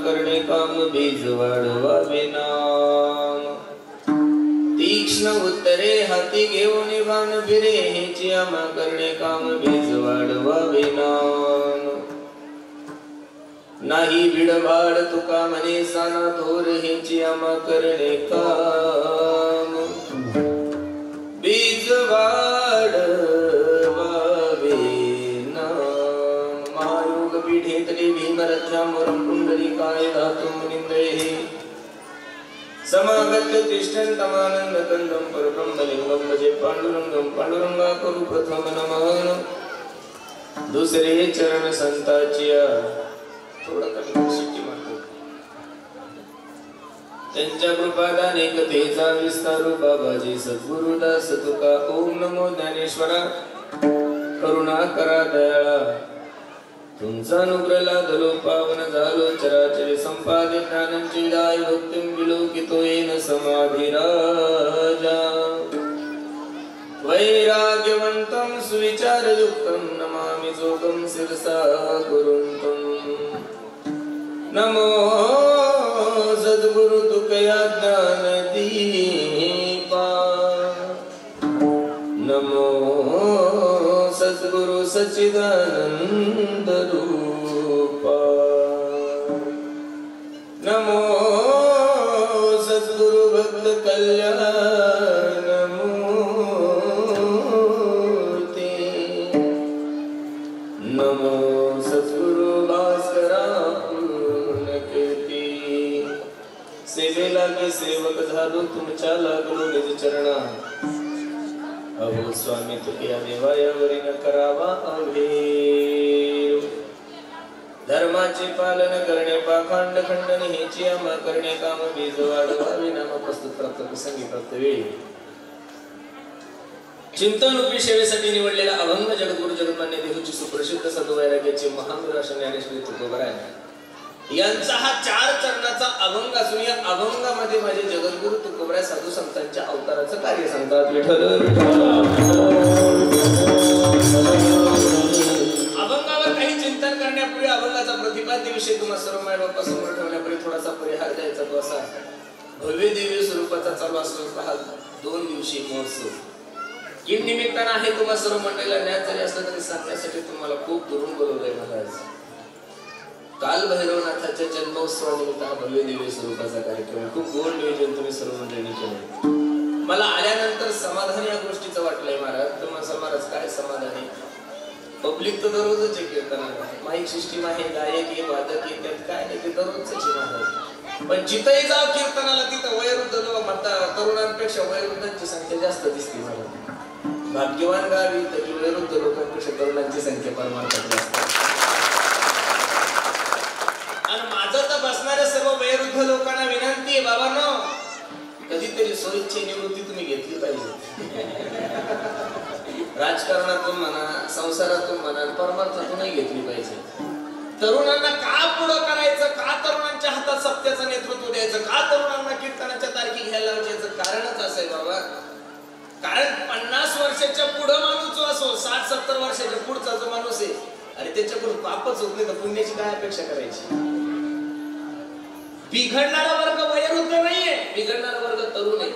करणे काम बीज वाढवावे नाम तीक्ष्ण उत्तरे हाती घेऊन बाण फिरे हेची आम्हा करणे काम बीज वाढवावे नाम नाही बिडभाड तुका म्हणे साना थोर हेची आम्हा करणे काम बीज वाढवावे नाम महायोग पीठेतले भीमरथ्यामरम पुंडलिकाय धातु मुनिंद्रे समागत्य तिष्ठन्तमानंद कंदम परब्रह्मलिंगम भजे पांडुरंगम पांडुरंगा करू प्रथम नमन दुसरे चरण संताचिया थोडा कमी शिट्टी मारतो त्यांच्या कृपादाने कथेचा विस्तारू बाबाजी सद्गुरुदास तुका ओम नमो ज्ञानेश्वरा करुणा करा दयाळा तुमचा अनुग्रह लादलो पावन झालो चराचरी संपादे ज्ञानांची दाय भक्तिं विलोकितो येन समाधिराजा वैराग्यवंतं सुविचारयुक्तं नमामि जोगं शिरसा गुरुंतं नमो सद्गुरु तुकया ज्ञान दीपा नमो सद्गुरु सच्चिदानंद रूपा नमो सद्गुरु भक्त कल्याण मूर्ति नमो सद्गुरु भास्करा पूर्णकीर्ती सेवेला मी सेवक झालो तुमच्या लागलो निज चरणा अहो स्वामी तुके देवायावरी न करावा अभेर धर्माचे पालन करणे पाखंड खंडन हेची आम्हा करणे काम बीज वाढवावे नाम प्रस्तुत प्राप्त प्रसंगी प्राप्त वेळी चिंतन रूपी सेवेसाठी निवडलेला अभंग जगद्गुरु जगन्मान्य देहूची सुप्रसिद्ध सद्वैराग्याचे महावीर ज्ञानेश्वरी तुकोबराय यांचा हा 4 चरणाचा अभंग असून या अभंगामध्ये माझे जगद्गुरु तुकोबराय साधू संतांच्या अवताराचं कार्य सांगतात विठ्ठल अभंगावर काही चिंतन करण्यापूर्वी अभंगाचा प्रतिपाद्य विषय तुम्हा सर्व माय बाप्पा समोर ठेवण्यापूर्वी थोडासा परिहार द्यायचा तो असा भव्य दिव्य स्वरूपाचा चालू असतो हा 2 दिवशी महोत्सव किम निमित्तानं आहे तुम्हा सर्व मंडळीला ज्ञात जरी असलं तरी सांगण्यासाठी तुम्हाला खूप दुरून बोलवलंय महाराज काल भैरवनाथाच्या जन्मोत्सवानिमित्त हा भव्य दिव्य स्वरूपाचा कार्यक्रम खूप गोड नियोजन तुम्ही सर्व मंडळींनी केलं मला आल्यानंतर समाधान या गोष्टीचं वाटलंय महाराज तुम्हाला महाराज काय समाधान आहे पब्लिक तर दररोजच आहे कीर्तनाला माईक सिस्टीम आहे गायक आहे वादक आहे त्यात काय नाही ते दररोजच आहे महाराज पण जिथंही जाव कीर्तनाला तिथं वयोवृद्ध लोक तरुणांपेक्षा वयोवृद्धांची संख्या जास्त दिसते महाराज भाग्यवान गावी तर वयोवृद्ध लोकांपेक्षा तरुणांची संख्या परमार्थात जास्त आणि माझं तर बसणाऱ्या सर्व वयोवृद्ध लोकांना विनंती आहे बाबांनो कधीतरी स्वइच्छे निवृत्ती तुम्ही घेतली पाहिजे राजकारणातून म्हणा संसारातून म्हणा परमार्थातूनही घेतली पाहिजे तरुणांना का पुढं करायचं का तरुणांच्या हातात सत्याचं नेतृत्व द्यायचं का तरुणांना कीर्तनाच्या तारखी घ्यायला लावायचं कारणच असं आहे बाबा कारण 50 वर्षाच्या पुढं माणूस जो असो 60-70 वर्षाच्या पुढचा जो माणूस आहे अरे त्याच्याकडून पापच होत नाही तर पुण्याची काय अपेक्षा करायची बिघडणारा वर्ग वयोवृद्ध नाहीये बिघडणारा वर्ग तरुण आहे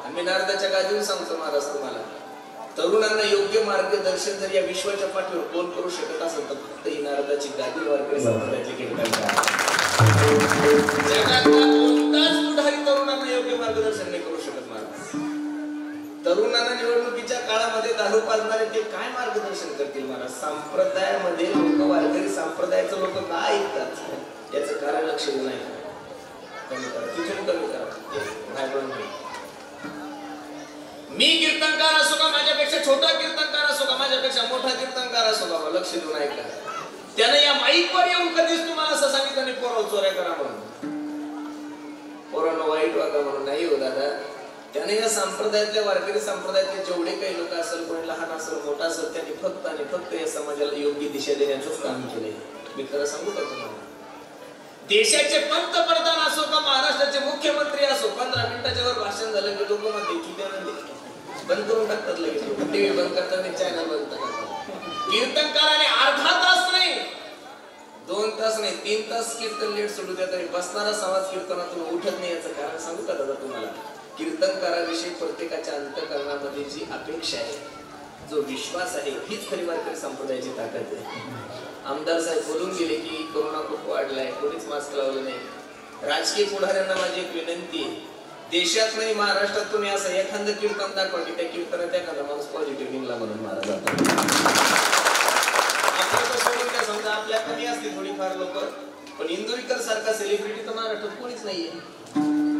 आम्ही नारदाच्या गादीवर सांगतो महाराज तुम्हाला तरुणांना योग्य मार्गदर्शन जर या विश्वाच्या पाठीवर कोण करू शकत असेल तर फक्त ही नारदाची गादी वारकरी संप्रदायातले कीर्तन जगातला कोणताच पुढारी तरुणांना योग्य मार्गदर्शन नाही करू शकत महाराज तरुणांना निवडणुकीच्या काळामध्ये दारू पाजणारे ते काय मार्गदर्शन करतील महाराज संप्रदायामध्ये लोक वारकरी संप्रदायाचं लोक काय ऐकतात याचं कारण लक्ष देऊ नाही कमी करा तिथून कमी करा मी कीर्तनकार असो का माझ्यापेक्षा छोटा कीर्तनकार असो का माझ्यापेक्षा मोठा कीर्तनकार असो का लक्ष देऊन ऐका त्याने या माईकवर येऊन कधीच तुम्हाला असं सांगितलं नाही पोराव चोऱ्या करा म्हणून पोरांना वाईट वागा म्हणून नाही हो दादा त्याने या संप्रदायातल्या वारकरी संप्रदायातले जेवढे काही लोक असेल कोणी लहान असेल मोठा असेल त्यांनी फक्त आणि फक्त या समाजाला योग्य दिशा देण्याचं काम केले मी खरं सांगू का तुम्हाला देशाचे पंतप्रधान असो का महाराष्ट्राचे मुख्यमंत्री असो 15 मिनिटाच्या वर भाषण झालं की लोक म्हणते किती आनंद बंद करून टाकतात लगेच टीव्ही बंद करतात चॅनल बंद करतात कीर्तनकाराने अर्धा तास नाही 2 तास नाही 3 तास कीर्तन लेट सोडू द्या तरी बसणारा समाज कीर्तनातून उठत नाही. याचं कारण सांगू का दादा तुम्हाला? कीर्तनकाराविषयी प्रत्येकाच्या अंतःकरणामध्ये जी अपेक्षा आहे, जो विश्वास आहे, हीच खरी वारकरी संप्रदायाची ताकद आहे. आमदार साहेब बोलून गेले की कोरोना खूप वाढलाय, कोणीच मास्क लावलं नाही. राजकीय पुढाऱ्यांना माझी एक विनंती आहे, देशात नाही महाराष्ट्रात तुम्ही असं एखादं कीर्तन दाखवा की त्या कीर्तनात एखादा माणूस पॉझिटिव्ह निघला म्हणून मारा जातो. समजा आपल्या कमी असते थोडीफार लोक, पण इंदुरीकर सारखा सेलिब्रिटी तर महाराष्ट्रात कोणीच नाहीये.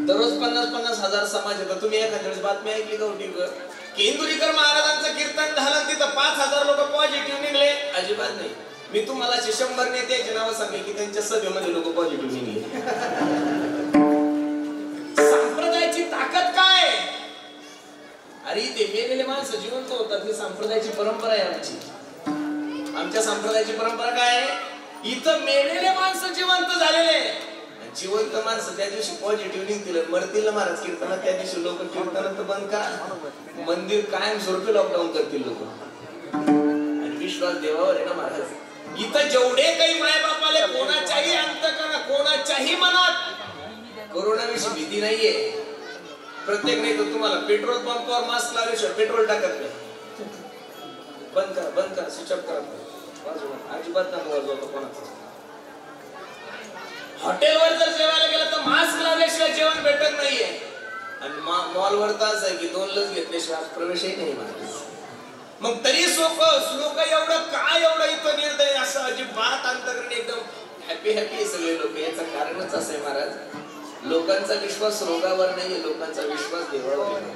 दररोज 50-50 हजार समाज येतात. तुम्ही एखाद्या वेळेस बातमी ऐकली का टीव्हीवर की इंदुरीकर महाराजांचं कीर्तन झालं तिथं 5000 लोक पॉझिटिव्ह निघले? अजिबात नाही. मी तुम्हाला 100 नेत्याची नावं सांगेल की त्यांच्या सभेमध्ये लोक पॉझिटिव्ह निघले. संप्रदायाची ताकद काय? अरे ते मेलेले माणसं जिवंत होतात, ही संप्रदायाची परंपरा आहे आमची. आमच्या संप्रदायाची परंपरा काय आहे? इथं मेलेले माणसं जिवंत झालेले. जिवंत माणसं त्या दिवशी पॉझिटिव्ह निघतील, मरतील ना महाराज कीर्तनात. त्या दिवशी लोक कीर्तनात बंद करा, मंदिर कायम स्वरूपी लॉकडाऊन करतील लोक. आणि विश्वास देवावर आहे ना महाराज. इथं जेवढे काही मायबापाले कोणाच्याही अंतःकरणात, कोणाच्याही मनात कोरोनाविषयी भीती नाहीये. प्रत्येक नाही तर तुम्हाला पेट्रोल पंपावर मास्क लावल्याशिवाय पेट्रोल टाकत नाही. बंद करा, बंद करा, स्विच ऑफ करा. अजिबात ना मोबाईल कोणाचा. हॉटेलवर जर जेवायला गेलं तर मास्क लावल्याशिवाय जेवण भेटत नाहीये. आणि मॉलवर तर असं आहे की 2 लस घेतल्याशिवाय प्रवेशही नाही महाराज. मग तरी लोक एवढं इथं निर्दय असं अजिबात अंतर्गत एकदम हॅपी सगळे लोक. याचं कारणच असं आहे महाराज, लोकांचा विश्वास रोगावर नाहीये, लोकांचा विश्वास देवावर आहे.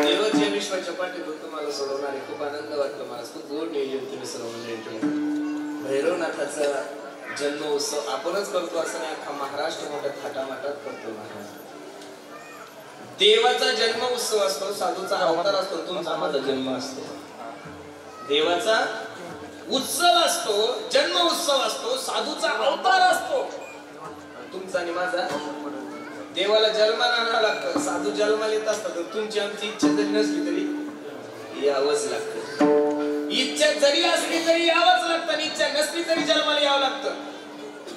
देवाच्या विश्वाच्या पाठीतून तुम्हाला सोडवणारे खूप आनंद वाटतो महाराज. खूप गोड नियोजन तुम्ही सर्व मंडळी केलं. भैरवनाथाचा जन्मोत्सव आपणच करतो असं नाही, अख्खा महाराष्ट्र मोठ्या थाटामाटात करतो महाराज. देवाचा जन्म उत्सव असतो, साधूचा अवतार असतो, तुमचा माझा जन्म असतो. देवाचा उत्सव असतो, जन्म उत्सव असतो, साधूचा अवतार असतो. तुमचा आणि माझा देवाला जन्माला आणावं लागतं. साधू जन्माला येत असतात तर तुमची आमची इच्छा जरी नसली तरी यावंच लागतं. इच्छा जरी असली तरी यावंच लागतं, इच्छा नसली तरी जन्माला यावं लागतं.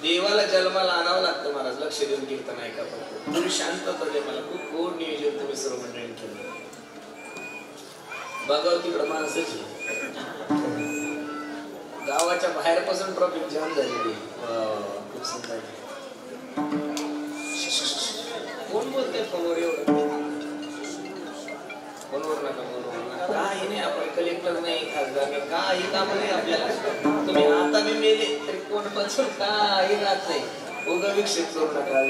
देवाला जन्माला आणावं लागतं महाराज. लक्ष देऊन कीर्तन ऐका फक्त. तुम्ही शांतता दे मला. खूप गोड नियोजन तुम्ही सर्व मंडळी केलं. बघाव तिकडं माणसाची गावाच्या बाहेरपासून ट्रॉफिक जाम झालेली. खूप सुंदर. कोण बोलते फोनवर एवढं? फोनवर नका बोलू. काही नाही, आपण कलेक्टर नाही, खासदार नाही, काही काम नाही आपल्याला. तुम्ही आता मी मेले तरी कोण बसून काही राहत नाही. उगा विक्षेप करू नका.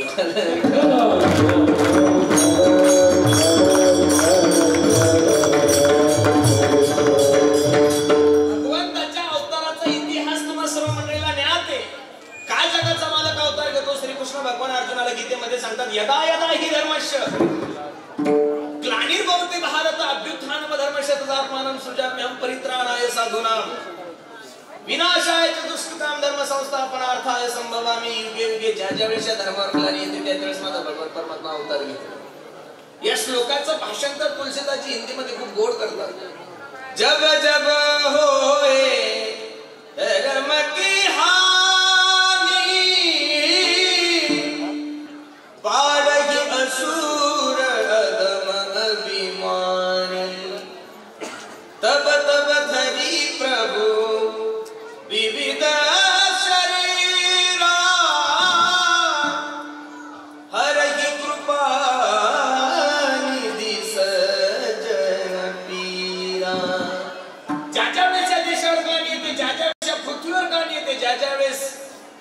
भगवंताच्या अवताराचा इतिहास तुम्हाला सर्व मंडळीला ज्ञात आहे. काय जगाचा मालक अवतार घेतो? श्रीकृष्ण भगवान अर्जुनाला गीतेमध्ये सांगतात, यदा यदा हि धर्मस्य ग्लानिर्भवति भारत अभ्युत्थानम धर्मस्य तदात्मानं सृजाम्यहं परित्राणाय साधूनां विनाशाय च दुष्कृतां धर्म संस्थापनार्थाय संभवामि युगे युगे. ज्या वेळेस धर्मावर ग्लानी येते त्यावेळेस माझा भगवान परमात्मा अवतार घेतो. या श्लोकाचं भाषांतर तुलसीदासजी हिंदीमध्ये खूप गोड करतात. जब जब होए धर्म की हानि पाड़हि असुर अधम अभिमानी तब तब धरी प्रभु विविध शरीरा हरहि कृपा निधि सज्जन पीरा. ज्या वेळेस या देशावर गाणी येते, ज्या वेळेस पृथ्वीवर गाणी येते, ज्या वेळेस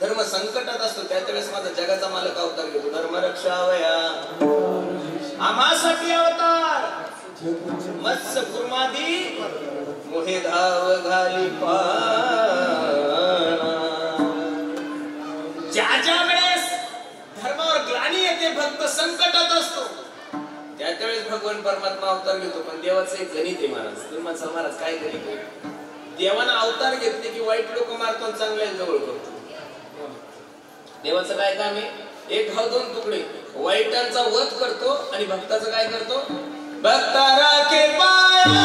धर्म संकटात असतो त्यावेळेस माझा जगाचा मालक अवतार घेतो. धर्म रक्षावया आम्हासाठी अवतार. मत्स्य कुर्मादी मोहे धाव घाली पाळणा. ज्या वेळेस धर्मावर ग्लानी येते, भक्त संकटात असतो त्यावेळेस भगवान परमात्मा अवतार घेतो. पण देवाचं एक गणित आहे महाराज. तुम्ही महाराज काय गणित आहे? देवानं अवतार घेतले की वाईट लोक मारतो, चांगल्या जवळ करतो. देवाचं काय काम आहे? एक घाव 2 तुकडे. वाईटांचा वध करतो आणि भक्ताचं काय करतो? भक्ता राखे पाया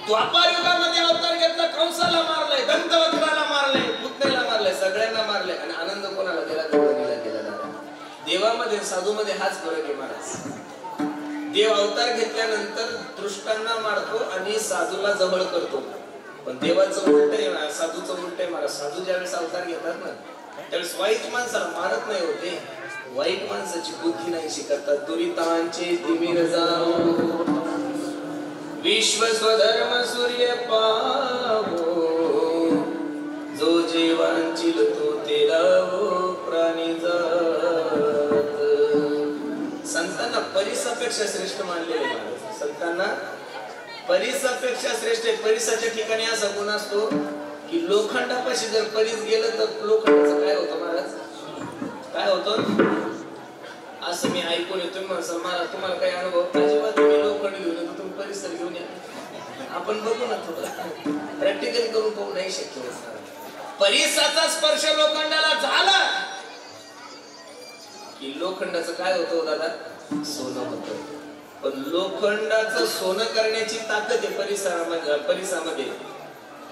द्वापार युगामध्ये अवतार घेतला, कंसाला मारलंय, दंतवक्राला मारलंय, पुतनेला मारलंय, सगळ्यांना मारलंय. आणि आनंद कोणाला दिला? गौतमीला दिला. देवामध्ये साधूमध्ये हाच फरक आहे महाराज. देव अवतार घेतल्यानंतर दृष्टांना मारतो आणि साधूला जवळ करतो. पण देवाचं उलट आहे, साधूचं उलट आहे महाराज. साधू ज्यावेळेस अवतार घेतात ना त्यावेळेस वाईट माणसाला मारत नाही होते, वाईट माणसाची बुद्धी नाहीशी करतात. दुरितांचे तिमिर जाऊ विश्व स्वधर्म सूर्य पावो, जो जीवांची तो तेला प्राणी जात. संतांना परिसापेक्षा श्रेष्ठ मानलेले महाराज. संतांना परिसापेक्षा श्रेष्ठ आहे. परिसाच्या ठिकाणी असा गुण असतो की लोखंडापाशी जर परीस गेलं तर लोखंडाचं काय होतं महाराज? काय होतं असं मी ऐकून येतो. महाराज तुम्हाला काही अनुभव? अजिबात तुम्ही लोखंड घेऊन येतो, तुम्ही परिसर घेऊन या. आपण बघू ना थोडं प्रॅक्टिकली करून पाहू, नाही शक्य होत. परिसाचा स्पर्श लोखंडाला झाला की लोखंडाचं काय होतं दादा? सोनं होतं. पण लोखंडाचं सोनं करण्याची ताकद आहे परिसामध्ये,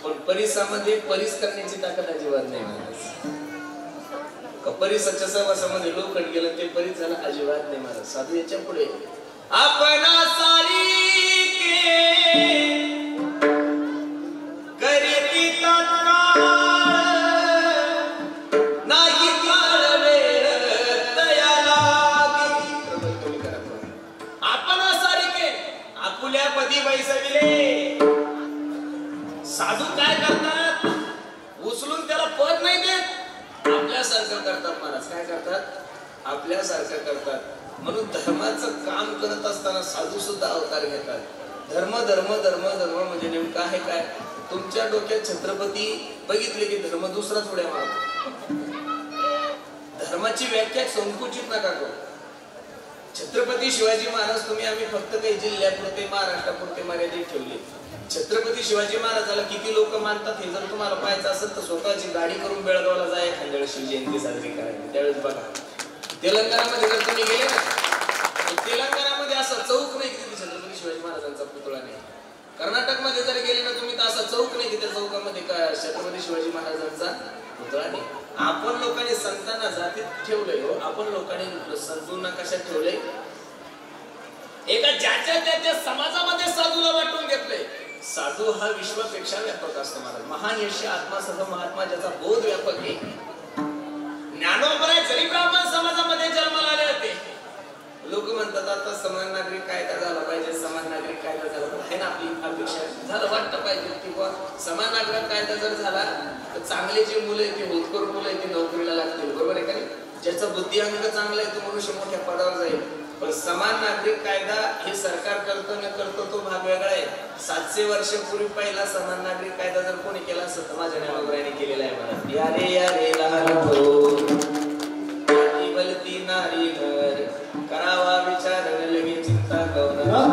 पण परिसामध्ये परीस करण्याची ताकद अजिबात नाही महाराज. परिसाच्या सहवासामध्ये लोखंड गेलं ते परीस झालं? अजिबात नाही महाराज. साधू याच्या पुढे आपणा सारी साधू काय करतात? उचलून त्याला पद नाही देत, आपल्यासारखं करतात महाराज. काय करतात? आपल्यासारखं करतात. म्हणून धर्माचं काम करत असताना साधू सुद्धा अवतार घेतात. धर्म धर्म धर्म धर्म म्हणजे नेमकं आहे काय? तुमच्या डोक्यात छत्रपती बघितले की धर्म दुसरा थोड्या मारतो. धर्माची व्याख्या संकुचित नका करू. छत्रपती शिवाजी महाराज तुम्ही आम्ही फक्त काही जिल्ह्यापुरते महाराष्ट्रापुरते मर्यादित ठेवले. छत्रपती शिवाजी महाराजाला किती लोक मानतात हे जर तुम्हाला पाहायचं असेल तर स्वतःची गाडी करून बेळगावला जाय एखाद्या वेळेस शिवजयंती साजरी करायला. त्यावेळेस बघा तेलंगणामध्ये जर तुम्ही गेले ना, तेलंगणामध्ये असा चौक नाही की तिथे छत्रपती शिवाजी महाराजांचा पुतळा नाही. कर्नाटकमध्ये जर गेले ना तुम्ही तर असा चौक नाही की त्या चौकामध्ये छत्रपती शिवाजी महाराजांचा पुतळा नाही. आपण लोकांनी संतांना जातीत ठेवलंय हो. आपण लोकांनी संतांना कशात ठेवलंय? एका ज्याच्या त्याच्या समाजामध्ये साधूला वाटून घेतलंय. साधू हा विश्वापेक्षा व्यापक असतो महाराज. महान यश आत्मासह महात्मा ज्याचा बोध व्यापक आहे. ज्ञानोबराय जरी ब्राह्मण समाजामध्ये जन्माला आले होते, लोक म्हणतात आता समान नागरिक कायदा झाला पाहिजे, समान नागरिक कायदा झाला पाहिजे ना. आपली अपेक्षा झालं वाटतं पाहिजे की बुवा समान नागरिक कायदा जर झाला तर चांगले जे मुलं आहेत ते होतकरू मुलं आहेत ते नोकरीला लागतील. बरोबर आहे का नाही? ज्याचा बुद्धिअंक चांगला आहे तो मनुष्य मोठ्या पदावर जाईल. पण समान नागरिक कायदा हे सरकार करतो न करतो तो भाग वेगळा आहे. 700 वर्षापूर्वी पहिला समान नागरिक कायदा जर कोणी केला असता तर माझ्या ज्ञानोबरायाने केलेला आहे मला. यारे यारे लहान भलती नारी घर करावा विचार लगे चिंता गौना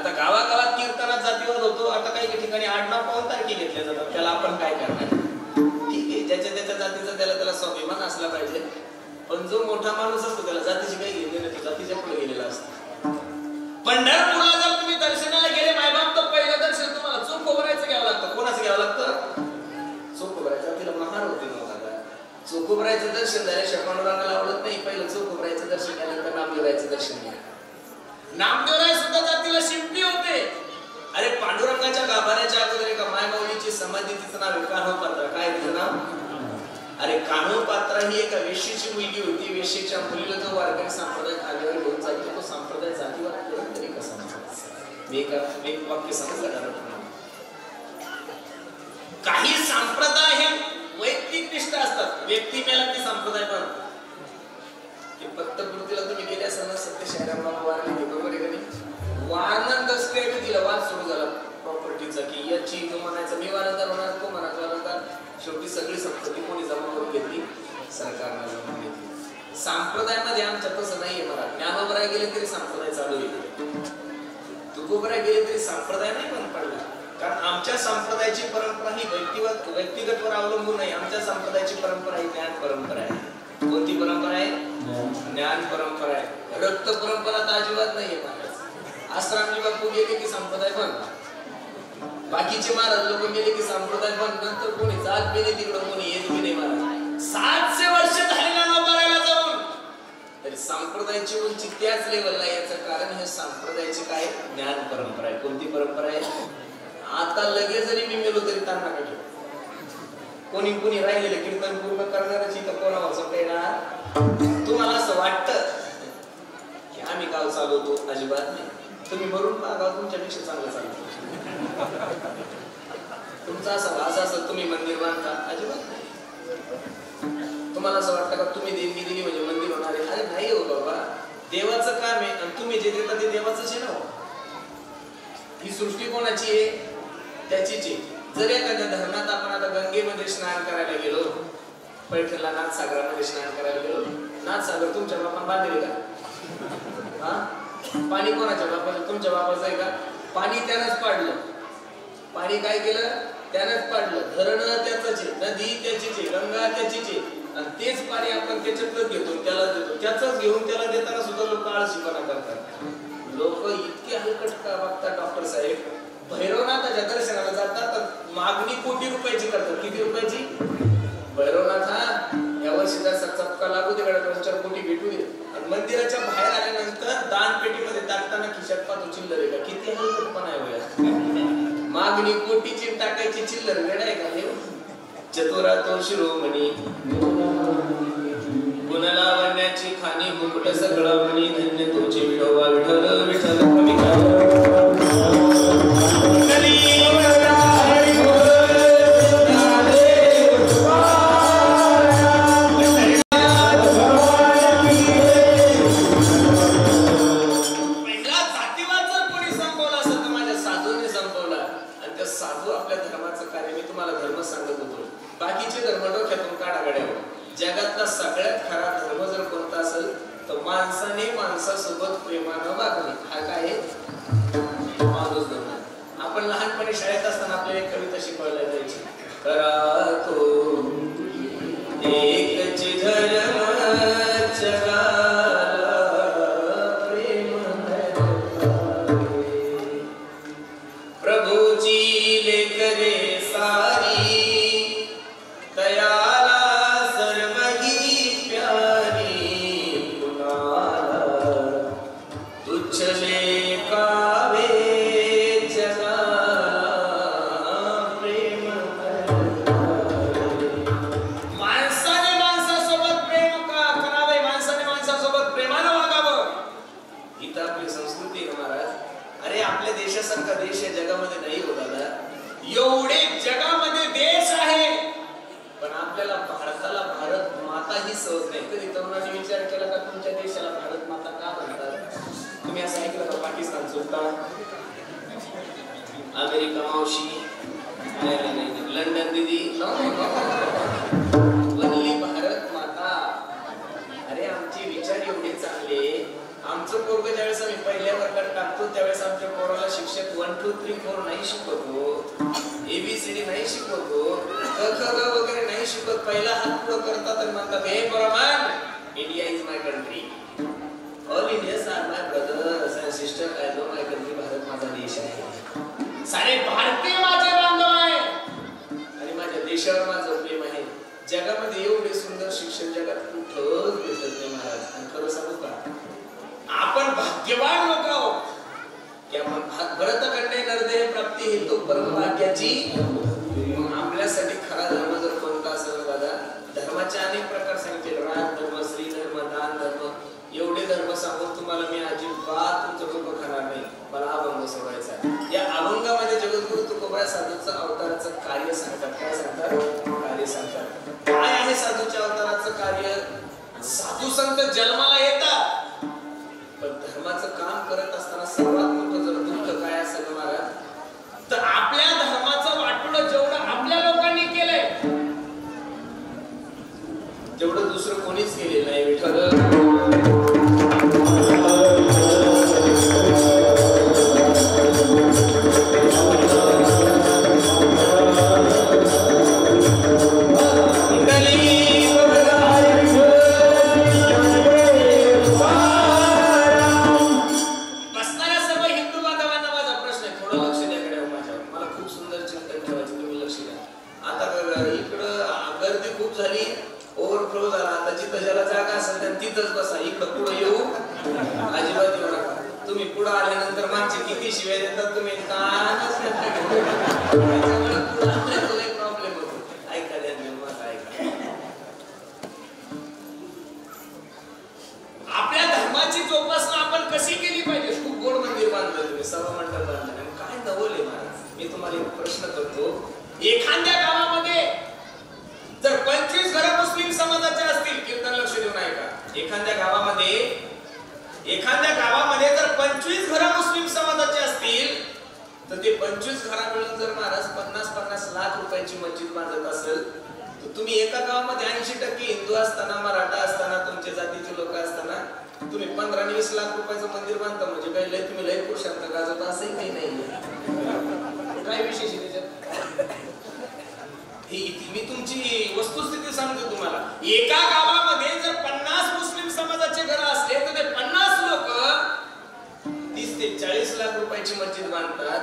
आता गावागावात कीर्तनात जातीवाद होतो. आता काही ठिकाणी आडनाव पाहून तारखे घेतल्या जातात. त्याला आपण काय करणार? ठीक आहे, ज्याच्या त्याच्या जातीचा त्याला स्वाभिमान असला पाहिजे. पण जो मोठा माणूस असतो त्याला जातीची काही घेणे नाही, तो जातीच्या पुढे गेलेला असतो. पंढरपूरला जर तुम्ही दर्शनाला गेले मायबाप, तर पहिलं दर्शन तुम्हाला चोख उभरायचं घ्यावं लागतं. कोणाचं घ्यावं लागतं? चोख उभरायचं. तिला महार होते नव्हता. चोख उभरायचं दर्शन झाल्याशिवाय पांडुरंगाला आवडत नाही. पहिलं चोख उभरायचं दर्शन त्यानंतर नामदेवरायचं दर्शन घ्या. नामदेवराय सुद्धा जातीला शिंपी होते. अरे पांडुरंगाच्या गाभाऱ्याच्या अगोदर एका मायमाऊलीची समाधी, तिचं नाव आहे कान्होपात्रा. काय तिचं नाव? अरे कान्होपात्रा ही एका वेश्येची मुलगी होती. वेश्येच्या मुलीला जो वारकरी संप्रदाय खालीवर घेऊन जायचा, तो संप्रदाय जातीवाद करत तरी कसा मी एक वाक्य समजलं. काही संप्रदाय हे वैयक्तिक निष्ठा असतात. व्यक्ती मेला ती संप्रदाय पण पत्तपूर्तीला तुम्ही गेले असाल ना, सत्य शहराला वारली बरोबर आहे का नाही? वारणार कसं काय तिला वाद सुरू झाला प्रॉपर्टीचा, की याची तो म्हणायचा मी वारसदार होणार, तो म्हणायचा वारसदार. शेवटी सगळी संपत्ती कोणी जमा करून घेतली? सरकारने जमा घेतली. संप्रदायामध्ये आमच्या तसं नाहीये. मला ज्ञानोबराय गेले तरी संप्रदाय चालू आहे, तुकोबराय गेले तरी संप्रदाय नाही बंद पडला. कारण आमच्या संप्रदायाची परंपरा ही व्यक्तिगतवर अवलंबून नाही. आमच्या संप्रदायाची परंपरा ही ज्ञान परंपरा आहे. कोणती परंपरा आहे? ज्ञान परंपरा आहे. रक्त परंपरा तर अजिबात नाहीये. महाराज आश्रमजी बापू गेले की संप्रदाय बंद, बाकीचे महाराज लोक गेले की संप्रदाय बंद. नंतर कोणी जात बी नाही तिकडं, कोणी येत बी नाही. महाराज 700 वर्ष झालेला नोबरायला जाऊन तरी संप्रदायाची उंची त्याच लेवलला. याचं कारण हे संप्रदायाची काय? ज्ञान परंपरा आहे. कोणती परंपरा आहे? आता लगेच जरी मी मेलो तरी तारणा काढलो. कोणी राहिलेलं कीर्तन पूर्ण करणारच इथं कोणावर सगळ्यांना. तुम्हाला असं वाटतं की आम्ही गाव चालवतो? अजिबात नाही. तुम्ही मरून पहा, गाव तुमच्यापेक्षा चांगलं चालतं. तुमचा असा भास असेल तुम्ही मंदिर बांधता? अजिबात नाही. तुम्हाला असं वाटतं का तुम्ही देणगी दिली म्हणजे मंदिर होणार आहे? अरे नाही हो बाबा, देवाचं काम आहे आणि तुम्ही जे देता ते देवाचंच आहे ना. ही सृष्टी कोणाची आहे? त्याचीच आहे. जर एखाद्या धरणात आपण आता गंगेमध्ये स्नान करायला गेलो, पैठणला नाथसागरामध्ये स्नान करायला गेलो, नाथसागर तुमच्या बापाने बांधले का? हा, पाणी कोणाच्या बापाचं? तुमच्या बापाचं आहे का? पाणी त्यानंच पाडलं. पाणी काय केलं? त्यानंच पाडलं. धरण त्याचंच आहे, नदी त्याचीच आहे, गंगा त्याचीच आहे. आणि तेच पाणी आपण त्याच्यातच घेतो, त्याला देतो. त्याचंच घेऊन त्याला देताना सुद्धा लोक आळशीपणा करतात. लोक इतके हलकट का वागतात डॉक्टर साहेब. भैरवनाथाच्या दर्शनाला जातात तर मागणी कोटी रुपयाची करतात. किती रुपयाची? भैरवनाथ हा यावर्षीचा चपका लागू दे, 4 कोटी भेटू दे. आणि मंदिराच्या बाहेर आल्यानंतर दान पेटीमध्ये टाकताना खिशात पाहतो चिल्लर आहे का? किती हलकटपणा आहे. मागणी कोटीची टाकायची चिल्लर वेळ आहे का? हे चतुरा तो शिरोमणी गुणलावण्याची खाणी मुकुट सगळं म्हणी धन्य तुझे विठोबा विठ्ठल विठ्ठल कमी जगातला सगळ्यात खरा धर्म जर कोणता असेल तर माणसाने माणसासोबत प्रेमानं वागणे हा काय माणूस धर्म. आपण लहानपणी शाळेत असताना आपल्याला एक कविता शिकवायला जायची. करा तो एकच धर्म जगाला प्रेम प्रभूची लेकरे सारी तयाला देश या जगामध्ये नाही हो दादा. एवढे जगामध्ये देश आहे पण आपल्याला भारताला भारत माता ही सहज नाही. कधी तरुणांनी विचार केला का तुमच्या देशाला भारत माता का म्हणतात? तुम्ही असं ऐकलं का? पाकिस्तान सुलतान, अमेरिका मावशी, लंडन दीदी, वल्ली भारत माता. अरे आमचे विचार एवढे चांगले. आमचं पोरग ज्यावेळेस आम्ही पहिल्या वर्गात टाकतो त्यावेळेस आमच्या पोराला नाही शिकवतो, ABCD नाही शिकवतो, क ख ग वगैरे नाही शिकवत, पहिला हात पुढे करतात आणि म्हणतात हे परमान, India is my country, all Indians are my brothers and sister, I love my country, Bharat माझा देश आहे, सारे भारतीय माझे बांधव आहे आणि माझ्या देशावर माझं प्रेम आहे. जगामध्ये एवढे सुंदर शिक्षण जगात कुठंच भेटत नाही महाराज. आणि खरं सांगू का, आपण भाग्यवान लोक आहोत की आपण भरतखंडे नरदेह प्राप्ती हेतू परम भाग्याची. आपल्यासाठी खरा धर्म जर कोणता असेल दादा, धर्माचे अनेक प्रकार सांगितले, राज धर्म, स्त्री धर्म, दान धर्म, एवढे धर्म सांगून तुम्हाला मी अजिबात तुमचं डोकं खाणार नाही. मला अभंग सोडायचा आहे. या अभंगामध्ये जगद्गुरु तुकोबा साधूचं अवताराचं कार्य सांगतात. काय सांगतात? कार्य सांगतात. काय आहे साधूच्या अवताराचं कार्य? साधू संत जन्माला येतात, पण धर्माचं काम करत असताना सर्वात मोठं जर दुःख काय असेल महाराज, तर आपल्या धर्माचं वाटोळं जेवढं आपल्या लोकांनी केलंय तेवढं दुसरं कोणीच केलेलं नाही. विठ्ठल एखाद्या गावामध्ये जर 25 घरं मुस्लिम समाजाचे असतील तर ते 25 घरा मिळून जर महाराज 50-50 लाख रुपयाची मस्जिद बांधत असेल तर तुम्ही एका गावामध्ये 80% हिंदू असताना, मराठा असताना, तुमच्या जातीचे लोक असताना तुम्ही 15-20 लाख रुपयाचं मंदिर बांधता म्हणजे काय लय तुम्ही लय पुरुषांत गाजवता असंही काही नाहीये. काय विशेष आहे त्याच्यात? मी तुमची वस्तुस्थिती सांगतो तुम्हाला. एका गावामध्ये जर 50 मुस्लिम समाजाचे घर असले तर ते 50 लोक 30 ते 40 लाख रुपयाची मस्जिद बांधतात.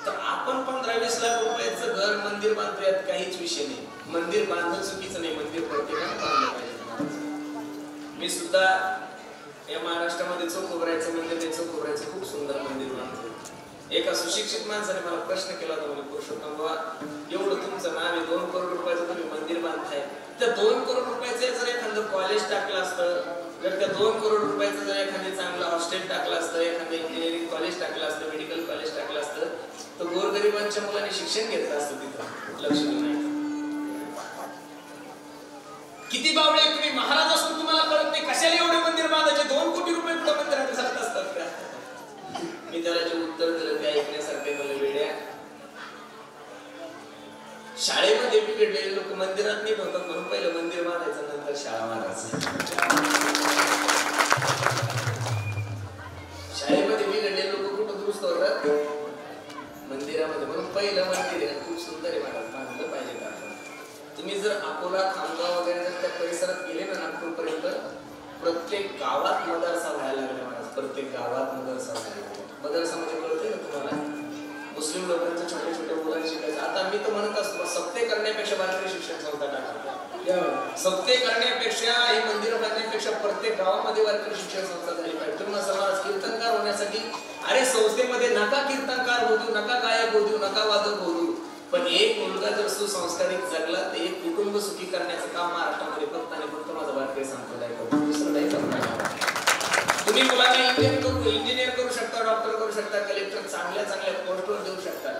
तर आपण 15-20 लाख रुपयाचं घर मंदिर बांधतो यात काहीच विषय नाही. मंदिर बांधणं चुकीचं नाही, मंदिर प्रत्येकाने बांधलं पाहिजे. मी सुद्धा या महाराष्ट्रामध्ये चौकोबरायचं मंदिर आहे, चौकोबरायचं खूप सुंदर मंदिर बांधतो. एका सुशिक्षित माणसाने मला प्रश्न केला होता, म्हणजे पुरुषोत्तम बाबा एवढं तुमचं नाव आहे, 2 करोड रुपयाचं तुम्ही मंदिर बांधताय, त्या 2 करोड रुपयाचं जर एखादं कॉलेज टाकलं असतं, जर त्या 2 करोड रुपयाचं जर एखादं चांगलं हॉस्टेल टाकलं असतं, एखादं इंजिनिअरिंग कॉलेज टाकलं असतं, मेडिकल कॉलेज टाकलं असतं तर गोरगरिबांच्या मुलांनी शिक्षण घेतलं असतं. तिथं लक्ष देऊ नाही. किती बावळे तुम्ही महाराज असून तुम्हाला कळत नाही कशाला एवढे मंदिर बांधायचे? 2 कोटी रुपये कुठं मंदिरात जात असतात का? मी त्याला जे उत्तर दिलं ते ऐकण्यासारखे मला वेड्या. शाळेमध्ये बिघडलेले लोक मंदिरात नीट होतात म्हणून पहिलं मंदिर बांधायचं नंतर शाळा मारायचं. शाळेमध्ये बिघडलेले लोक कुठं दुरुस्त होतात? मंदिरामध्ये. म्हणून पहिलं मंदिर आहे खूप सुंदर आहे महाराज, बांधलं पाहिजे. का तुम्ही जर अकोला, खामगाव वगैरे जर त्या परिसरात गेले ना नागपूर पर्यंत, प्रत्येक गावात मदरसा व्हायला लागला महाराज. प्रत्येक गावात मदरसा व्हायला लागला. मदरसा म्हणजे कळतंय ना तुम्हाला? मुस्लिम लोकांचं छोटे छोटे मुलांना शिकायचं. आता मी तर म्हणत असतो सप्ते करण्यापेक्षा भारतीय शिक्षण संस्था टाका. सप्ते करण्यापेक्षा हे मंदिर बांधण्यापेक्षा प्रत्येक गावामध्ये भारतीय शिक्षण संस्था झाली पाहिजे. तुम्ही समाज कीर्तनकार होण्यासाठी अरे संस्थेमध्ये नका कीर्तनकार होऊ देऊ, नका गायक होऊ देऊ, नका वादक होऊ देऊ, पण एक मुलगा जर सुसंस्कारित जगला तर एक कुटुंब सुखी करण्याचं काम महाराष्ट्रामध्ये फक्त आणि फक्त माझा भारतीय संप्रदाय करतो. दुसरं नाही करणार. तुम्ही मुलांना इंजिनियर करू शकता, डॉक्टर करू शकता, कलेक्टर, चांगल्या चांगल्या पोस्टवर देऊ शकता,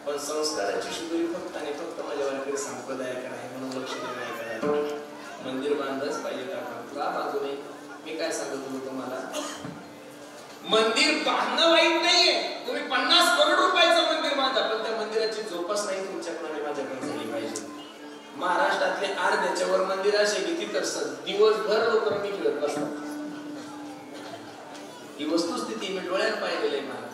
पण संस्काराची शुद्धी फक्त आणि फक्त माझ्या भारतीय संप्रदायाकडे आहे. म्हणून लक्ष देणं नाही करायचं. मंदिर बांधलंच पाहिजे. का बाजू नाही? मी काय सांगतो तुम्हाला, मंदिर बांधणं वाईट नाहीये. तुम्ही 50 करोड रुपयाचं मंदिर बांधा, पण त्या मंदिराची जोपासना तुमच्याकडे माझ्याकडे झाली पाहिजे. महाराष्ट्रातले अर्ध्याच्या वर मंदिर असे की तिथं दिवसभर लोक रमी खेळत बसतात. ही वस्तुस्थिती मी डोळ्यात पाहिलेली आहे. मला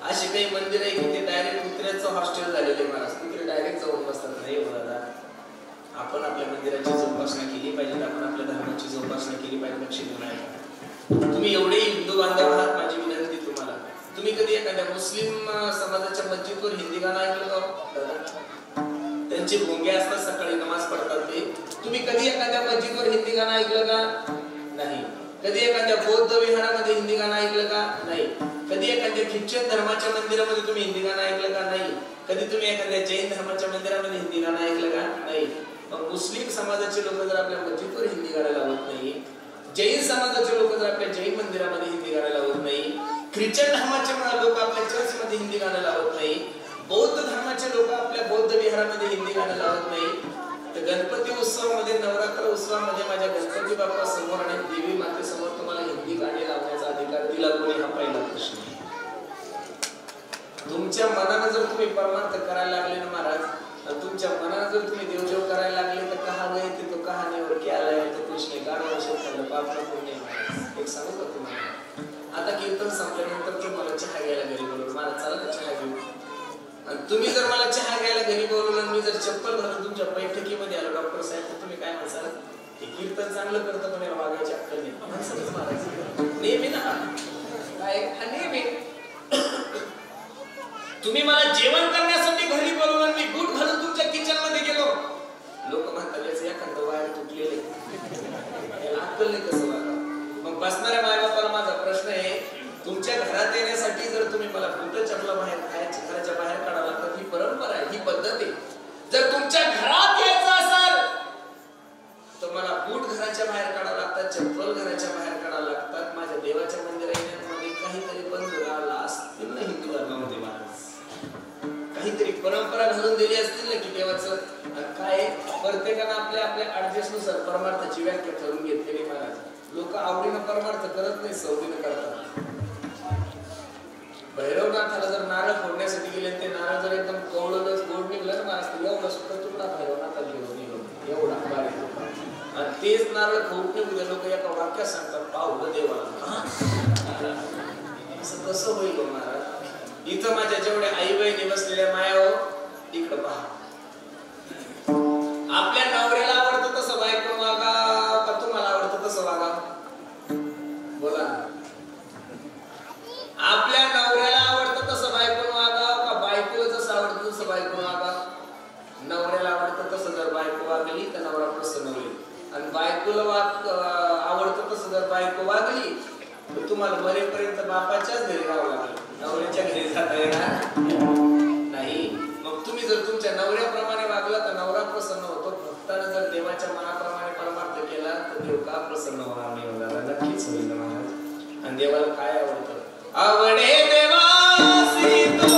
अशी काही मंदिर आहे की ते डायरेक्ट कुत्र्याचं हॉस्टेल झालेले महाराज. कुत्रे डायरेक्ट जाऊन बसतात. नाही दादा, आपण आपल्या मंदिराची जोपासना केली पाहिजे, आपण आपल्या धर्माची जोपासना केली पाहिजे. लक्ष देऊ नये. तुम्ही एवढे हिंदू बांधव आहात, माझी विनंती तुम्हाला, तुम्ही कधी एखाद्या मुस्लिम समाजाच्या मस्जिदवर हिंदी गाणं ऐकलं का? त्यांचे भोंगे असतात, सकाळी नमाज पडतात ते. तुम्ही कधी एखाद्या मस्जिदवर हिंदी गाणं ऐकलं का? नाही. कधी एखाद्या बौद्ध विहारामध्ये हिंदी गाणं ऐकलं का? नाही. कधी एखाद्या ख्रिश्चन धर्माच्या मंदिरामध्ये तुम्ही हिंदी गाणं ऐकलं का? नाही. कधी तुम्ही एखाद्या जैन धर्माच्या मंदिरामध्ये हिंदी गाणं ऐकलं का? नाही. मग मुस्लिम समाजाचे लोक जर आपल्या मस्जिदवर हिंदी गाणं लावत नाही, जैन समाजाचे लोक जर आपल्या जैन मंदिरामध्ये हिंदी गाणं लावत नाही, ख्रिश्चन धर्माचे लोक आपल्या चर्चमध्ये हिंदी गाणं लावत नाही, बौद्ध धर्माचे लोक आपल्या बौद्ध विहारामध्ये हिंदी गाणं लावत नाही, तर गणपती उत्सवामध्ये, नवरात्र उत्सवामध्ये माझ्या गणपती बाप्पा समोर आणि देवी माते समोर तुम्हाला हिंदी गाणी लावण्याचा अधिकार दिला कोणी? हा पहिला प्रश्न. तुमच्या मनानं जर तुम्ही परमार्थ करायला लागले ना महाराज, तुमच्या मनानं जर तुम्ही देवदेव करायला लागले तर कहा गए ते तो कहाणीवर की आलाय तो कृष्ण गाणं वर्षात पाप पुण्य. एक सांगू का तुम्हाला, आता कीर्तन संपल्यानंतर तुम्हाला चहा घ्यायला घरी बोलवलं, मला चला तर चहा घेऊ. आणि तुम्ही जर मला चहा घ्यायला घरी बोलवलं, मी जर चप्पल घालून तुमच्या बैठकीमध्ये आलो, डॉक्टर साहेब, तर तुम्ही काय म्हणसाल? हे कीर्तन चांगलं करतं पण वागायची अक्कल नाही. नेहमी ना काय नेहमी. तुम्ही मला जेवण करण्यासाठी घरी बोलवलं, मी बूट घालून तुमच्या किचन मध्ये गेलो, लोक म्हणतात याचं एखादं वायर तुटलेले, याला अक्कल नाही कसं वागा. मग बसणाऱ्या मायबापाला माझा प्रश्न आहे, तुमच्या घरात येण्यासाठी जर तुम्ही मला बूट चपला बाहेर घराच्या बाहेर काढावं लागतात, ही परंपरा आहे, ही पद्धत आहे. जर तुमच्या घरात यायचं असेल तर मला बूट घराच्या बाहेर काढावं लागतात, चप्पल घराच्या बाहेर काढावं लागतात. माझ्या देवाच्या मंदिरात येण्यामध्ये काहीतरी बंद झाला असतील ना हिंदू धर्मामध्ये महाराज, काहीतरी परंपरा घालून दिली असतील ना की देवाचं. काय प्रत्येकानं आपल्या आपल्या ऍडजस्टनुसार परमार्थाची व्याख्या करून घेतलेली महाराज. लोक आवडीनं परमार्थ करत नाही, सवडीनं करतात. भैरवनाथाला जर नारळ फोडण्यासाठी गेले, ते नारळ जर एकदम कवळं गोड निघलं ना महाराज, एवढा सुद्धा तुकडा भैरवनाथाला निघून एवढा बारीक. आणि तेच नारळ खवून निघू लोक एका वाक्यात सांगतात, पावलं देवाला. असं कसं होईल महाराज? इथं माझ्या जेवढ्या आई बहिणी बसलेल्या माया, इकडं पहा. आपल्या नवऱ्याला आवडतं तसं बायको वागा का तुम्हाला आवडतं तसं वागा? बोला. आपल्या नवऱ्याला आवडतं तसं बायको वागा का बायकोला जसं आवडतं तसं बायको वागा? नवऱ्याला आवडतं तसं जर बायको वागली तर नवरा प्रसन्न होईल, आणि बायकोला आवडतं तसं जर बायको वागली तर तुम्हाला मरेपर्यंत बापाच्याच घरी राहावं लागेल, नवऱ्याच्या घरी जाता येणार नाही. मग तुम्ही जर तुमच्या नवऱ्याप्रमाणे वागला तर नवरा प्रसन्न होतो. भक्तानं जर देवाच्या मनाप्रमाणे परमार्थ केला तर देव का प्रसन्न होणार नाही? होणार नक्कीच होईल महाराज. आणि देवाला काय आवडतं? आवडे देवासी तो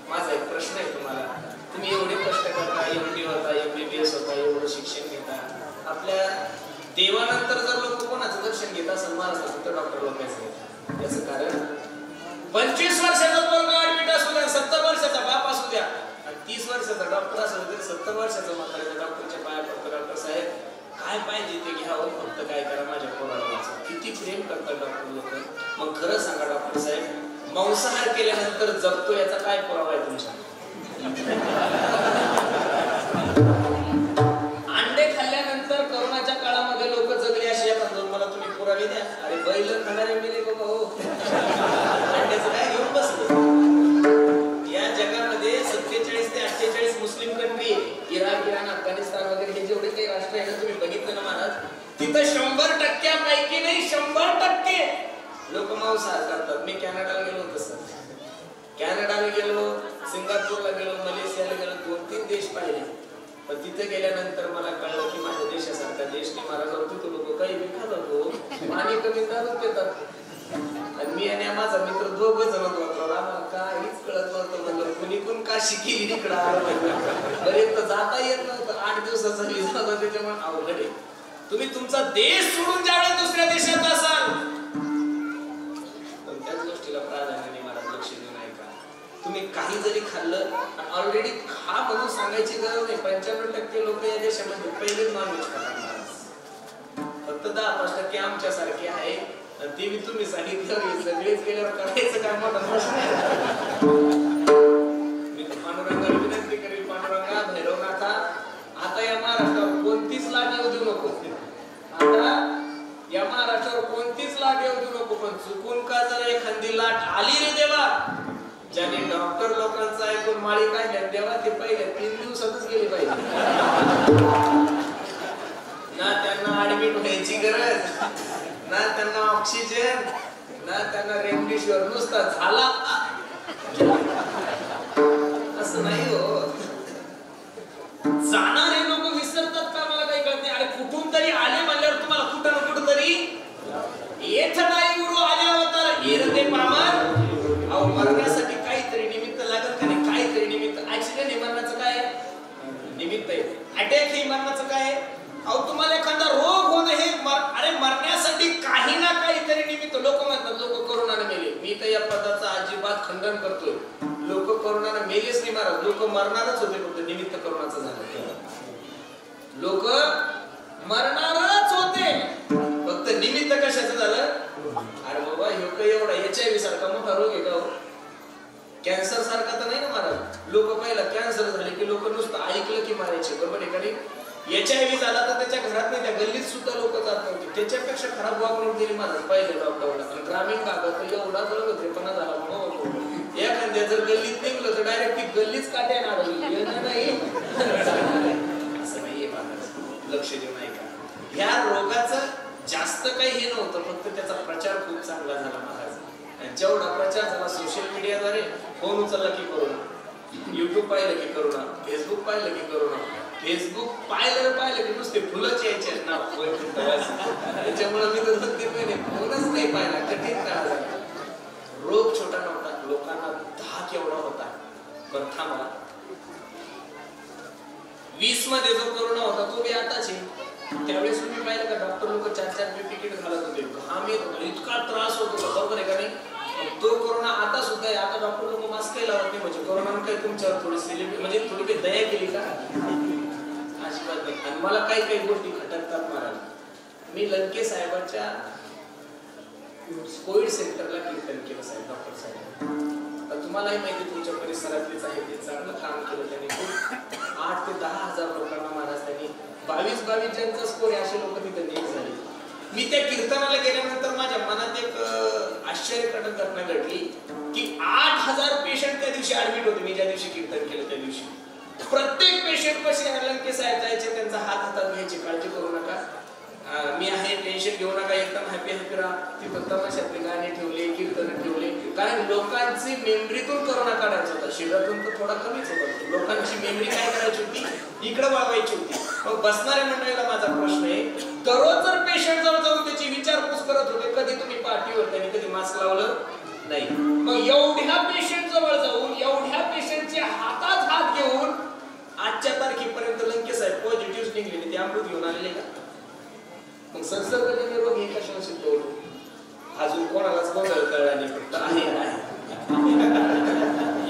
माझा एक प्रश्न आहे तुम्हाला, तुम्ही एवढे कष्ट करता, MBBS होता, एवढं शिक्षण घेता, आपल्या देवानंतर जर लोक कोणाचं दर्शन घेत असेल महाराष्ट्रात तर डॉक्टर लोकांचं घेतात. याचं कारण 25 वर्षाचा पोरगा ऍडमिट असू द्या, 70 वर्षाचा बाप असू द्या आणि 30 वर्षाचा डॉक्टर असू द्या, 70 वर्षाचा म्हाताऱ्याच्या डॉक्टरच्या पाया पडतो. डॉक्टर साहेब काय पाहिजे ते घ्यावं, फक्त काय करा माझ्या पोराला. किती प्रेम करतात डॉक्टर लोक. मग खरं सांगा डॉक्टर साहेब, मांसाहार केल्यानंतर जगतो याचा काय पुरावा आहे तुमच्या? अंडे खाल्ल्यानंतर कोरोनाच्या काळामध्ये लोक जगले अशी एखाद मला तुम्ही पुरावे द्या. अरे बैल खाणारे मी नाही बाबा हो. अंड्याचं काय घेऊन बसले. या जगामध्ये 47 ते 48 Muslim country, Iraq, Iran, Afghanistan वगैरे हे जेवढे काही राष्ट्र आहे ना, तुम्ही बघितलं ना महाराज, तिथं 100% नाही 100% लोक मांसाहार करतात. मी कॅनडाला गेलो होतो सर, कॅनडाला गेलो, सिंगापूरला गेलो, मलेशियाला गेलो, 2-3 देश पाहिले. पण तिथे गेल्यानंतर मला कळलं की माझ्या देशासारखा देश नाही महाराज. तिथे लोक काही बी खात होतो, पाणी कमी दारू पितात. आणि मी आणि माझा मित्र दोघं जण होतो. आम्हाला काहीच कळत नव्हतं. म्हणलं कुणी कोण का शिकेली इकडं आलं बरेच तर जाता येत नव्हतं. 8 दिवसाचा विजा होता, त्याच्यामुळे अवघड आहे. तुम्ही तुमचा देश सोडून ज्यावेळेस दुसऱ्या देशात असाल पण त्याच गोष्टीला प्राधान्य मला लक्ष देऊ नये का. तुम्ही काही जरी खाल्लं ऑलरेडी खा म्हणून सांगायची गरज नाही. 95% लोक या देशामध्ये पहिले नॉनव्हेज खातात. फक्त 10-5% आमच्यासारखे आहे. ते मी तुम्ही सांगितलं सगळेच केल्यावर करायचं काय मोठा प्रश्न. मी पांडुरंगाला विनंती करेल, पांडुरंगा भैरवनाथा आता या महाराष्ट्रावर कोणतीच लाट येऊ देऊ नको. आता या महाराष्ट्रावर कोणतीच लाट येऊ देऊ नको. पण चुकून का जर एखादी लाट आली रे देवा, ज्याने डॉक्टर लोकांचं ऐकून माळी काढल्या देवा, ते पहिले 3 दिवसातच गेले पाहिजे. ना त्यांना ऍडमिट व्हायची गरज, ना त्यांना ऑक्सिजन, ना त्यांना रेमडेसिवीर, नुसता झाला असं नाही हो. जाणारे लोक विसरतात का मला काही कळत नाही. अरे कुठून तरी आले म्हणल्यावर तुम्हाला कुठं ना कुठं तरी येत नाही गुरु आले अवतार येरते पामर. अहो मरण्यासाठी काहीतरी निमित्त लागत का नाही? काहीतरी निमित्त. ऍक्सिडेंट हे मरणाचं काय निमित्त आहे. अटॅक हे मरणाचं काय? अहो तुम्हाला एखादा रोग होणं हे अरे मरण्यासाठी काही ना काहीतरी निमित्त. लोक म्हणतात लोक कोरोनाने मेले. मी तर या पदाचं अजिबात खंडन करतोय. लोक कोरोनाने मेलेच नाही महाराज, लोक मरणारच होते. फक्त निमित्त कोरोनाचं झालं. लोक मरणारच होते, फक्त निमित्त कशाचं झालं? अरे बाबा ह्यो काही एवढा HIV सारखा मोठा रोग आहे का? कॅन्सर सारखा तर नाही ना महाराज. लोक पहिला कॅन्सर झाले की लोक नुसतं ऐकलं की मारायचे, बरोबर आहे का नाही? HIV झाला तर त्याच्या घरात नाही, त्या गल्लीत सुद्धा लोक जात नव्हते. त्याच्यापेक्षा खराब वागणूक दिली महाराज पहिले लॉकडाऊनला. ग्रामीण भागात एवढा जलगत्रेपणा झाला. एखाद्या जर गल्लीत निघलं तर डायरेक्ट ती गल्लीच काट्याने अडवली नाही. असं नाहीये महाराज, लक्ष देऊ नाही का. ह्या रोगाचं जास्त काही हे नव्हतं, फक्त त्याचा प्रचार खूप चांगला झाला महाराज. जेवढा प्रचार झाला सोशल मीडियाद्वारे, फोन उचलला की करोना, युट्यूब पाहिलं की करोना, फेसबुक पाहिलं की करोना, फेसबुक पाहिलं की नुसते फुलंच यायचे ना. त्याच्यामुळे मी तर फोनच नाही पाहिला. कठीण काळ झाला. रोग छोटा नव्हता, लोकांना धाक एवढा होता. पण थांबा, 20 मध्ये जो कोरोना होता तो बी आताच आहे. त्यावेळेस तुम्ही पाहिलं का डॉक्टर लोक 4-4 तिकीट घालत होते, घाम येत होता, इतका त्रास होत होता, बरोबर आहे का नाही? तो कोरोना आता सुद्धा आहे. आता डॉक्टर लोक मास्क काही लावत नाही. म्हणजे कोरोनाने काही तुमच्यावर थोडी म्हणजे थोडी काही दया केली का? अजिबात नाही. आणि मला काही काही गोष्टी खटकतात महाराज. मी लंके साहेबांच्या कोविड सेंटरला कीर्तन केलं साहेब, डॉक्टर साहेब. तर तुम्हालाही माहिती तुमच्या परिसरातलेच आहे, ते चांगलं काम केलं त्यांनी. 8 ते 10 हजार लोकांना महाराज त्यांनी 22 ज्यांचा स्कोर आहे असे लोक तिथे नीट झाले. मी त्या कीर्तनाला गेल्यानंतर माझ्या मनात एक आश्चर्यकारक घटना घडली की 8000 पेशंट त्या दिवशी ऍडमिट होते. मी ज्या दिवशी कीर्तन केलं त्या दिवशी प्रत्येक पेशंट कसे लंके साहेब जायचे, त्यांचा हातात घ्यायचे, काळजी करू नका, मी आहे, टेन्शन घेऊ नका, एकदम हॅपी राहा. तिथं तमाशातले गाणे ठेवले, कीर्तन ठेवले. कारण लोकांची मेमरीतून कोरोना काढायचा होता, शरीरातून तर थोडा कमीच होता. लोकांची मेमरी काय करायची होती, इकडे वागवायची होती. मग बसणाऱ्या मंडळीला माझा प्रश्न आहे, दररोज जर पेशंट जवळ जाऊन त्याची विचारपूस करत होते, कधी तुम्ही पाठीवर त्यांनी कधी मास्क लावलं नाही. मग एवढ्या पेशंट जवळ जाऊन, एवढ्या पेशंटचे हातात हात घेऊन आजच्या तारखेपर्यंत लंके साहेब पॉझिटिव्ह निघलेले, ते अमृत घेऊन आलेले का? मग संसर्गजन्य रोग हे कशाला सिद्ध होतो? अजून कोणालाच गोंधळ कळला नाही, फक्त आहे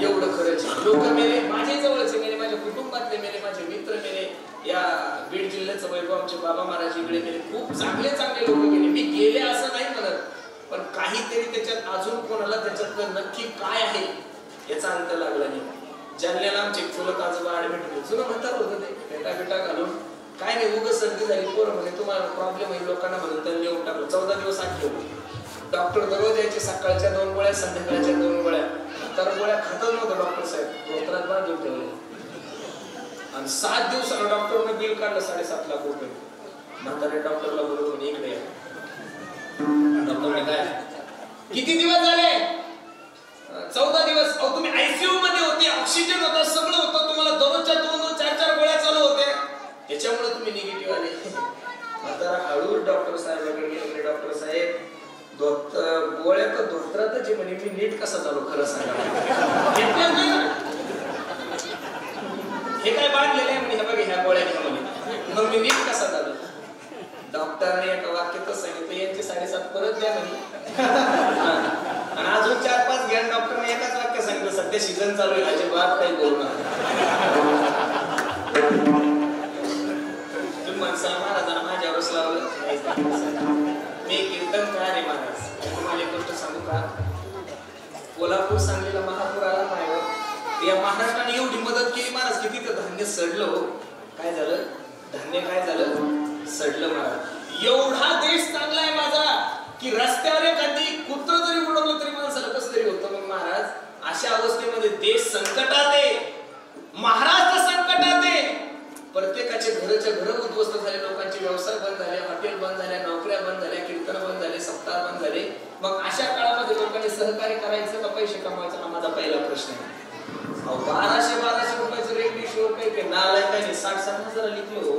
एवढं खरंच. लोक मेले, माझे जवळचे मेले, माझ्या कुटुंबातले मेले, माझे मित्र मेले, या बीड जिल्ह्याचं वैभव आमचे बाबा महाराज इकडे गेले, खूप चांगले चांगले लोक गेले. मी गेले असं नाही म्हणत, पण काहीतरी त्याच्यात अजून कोणाला त्याच्यातलं नक्की काय आहे याचा अंत लागला नाही. जालन्याला आमचे चुलत आजोबा ऍडमिट होते, जुनं म्हणतात होतं ते बेटा बेटा घालून, काय नाही उगाच सर्दी झाली, पोरं म्हणे तुम्हाला प्रॉब्लेम आहे, लोकांना म्हणून त्यांनी येऊन टाकलं. 14 दिवस आत ठेवलं. डॉक्टर दररोज यायचे, सकाळच्या 2 गोळ्या, संध्याकाळच्या 2 गोळ्या. तर गोळ्या खातच नव्हतं डॉक्टर साहेब, डोक्यात बांधून ठेवले. आणि 7 दिवसाला डॉक्टरने बिल काढलं 7.5 लाख रुपये. म्हातारे डॉक्टरला बोलवून इकडे या. डॉक्टरने काय, किती दिवस झाले? 14 दिवस. अहो तुम्ही आयसीयू मध्ये होते, ऑक्सिजन होता, सगळं होतं, तुम्हाला दररोजच्या 2-2, 4-4 गोळ्या चालू होते, त्याच्यामुळे तुम्ही निगेटिव्ह आले. म्हातारा हळूच डॉक्टर साहेबांकडे गेले. डॉक्टर साहेब, गोळ्या तर धोत्रातच आहे म्हणे, मी नीट कसं चालू खरं सांगा. हे काय बांधलेलं आहे म्हणे, हे बघे ह्या गोळ्या घ्या म्हणे, मग मी नीट कसा चालू. डॉक्टरने एका वाक्यातच सांगितलं, यांचे 7.5 परत द्या म्हणे. आणि अजून 4-5 घ्या. डॉक्टरने एकाच वाक्य सांगितलं, सध्या सीझन चालू आहे, अजिबात काही बोलू नका. तुम्ही माणसाला महाराजांना माझ्यावरच लावलं. मी कीर्तनकार आहे महाराज. तुम्हाला एक गोष्ट सांगू का, कोल्हापूर सांगलीला महापूर आला माझ्यावर, या महाराष्ट्राने एवढी मदत केली महाराज की तिथं धान्य सडलं. हो काय झालं, धान्य काय झालं, सडलं महाराज. एवढा देश चांगला आहे माझा की रस्त्यावर एखादी कुत्र जरी उडवलं तरी माणसाला कसं तरी होतं. मग महाराज अशा अवस्थेमध्ये देश संकटात आहे, महाराष्ट्र संकटात आहे, प्रत्येकाचे घरच्या घर उद्ध्वस्त झाले, लोकांचे व्यवसाय बंद झाले, हॉटेल बंद झाले, नोकऱ्या बंद झाल्या, कीर्तन बंद झाले, सप्ताह बंद झाले. मग अशा काळामध्ये लोकांनी सहकार्य करायचं का पैसे कमवायचा, हा माझा पहिला प्रश्न आहे. 1200 रुपयाचं रेमडी शोर काही नालायकाने 60-70 हजार लिखलो.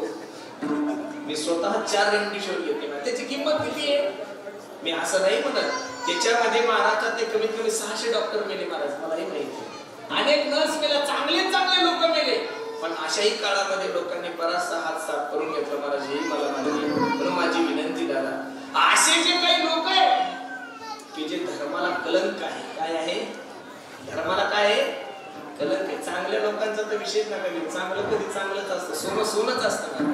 मी स्वतः 4 रेमडी शोर घेतले ना, त्याची किंमत किती आहे मी असं नाही म्हणत. त्याच्यामध्ये महाराष्ट्रात ते कमीत कमी 600 डॉक्टर मेले महाराज, मलाही माहिती. अनेक नर्स मेल्या, चांगले चांगले लोक मेले. पण अशाही काळामध्ये लोकांनी बराचसा हात साफ करून घेतला महाराज, हे मला माहिती. म्हणून माझी विनंती दादा, असे जे काही लोक आहेत की जे धर्माला कलंक आहे, काय आहे धर्माला, काय आहे कलंक आहे. चांगल्या लोकांचा तर विषय नका घेऊ, चांगलं कधी चांगलंच असतं, सोनं सोनच असतं ना,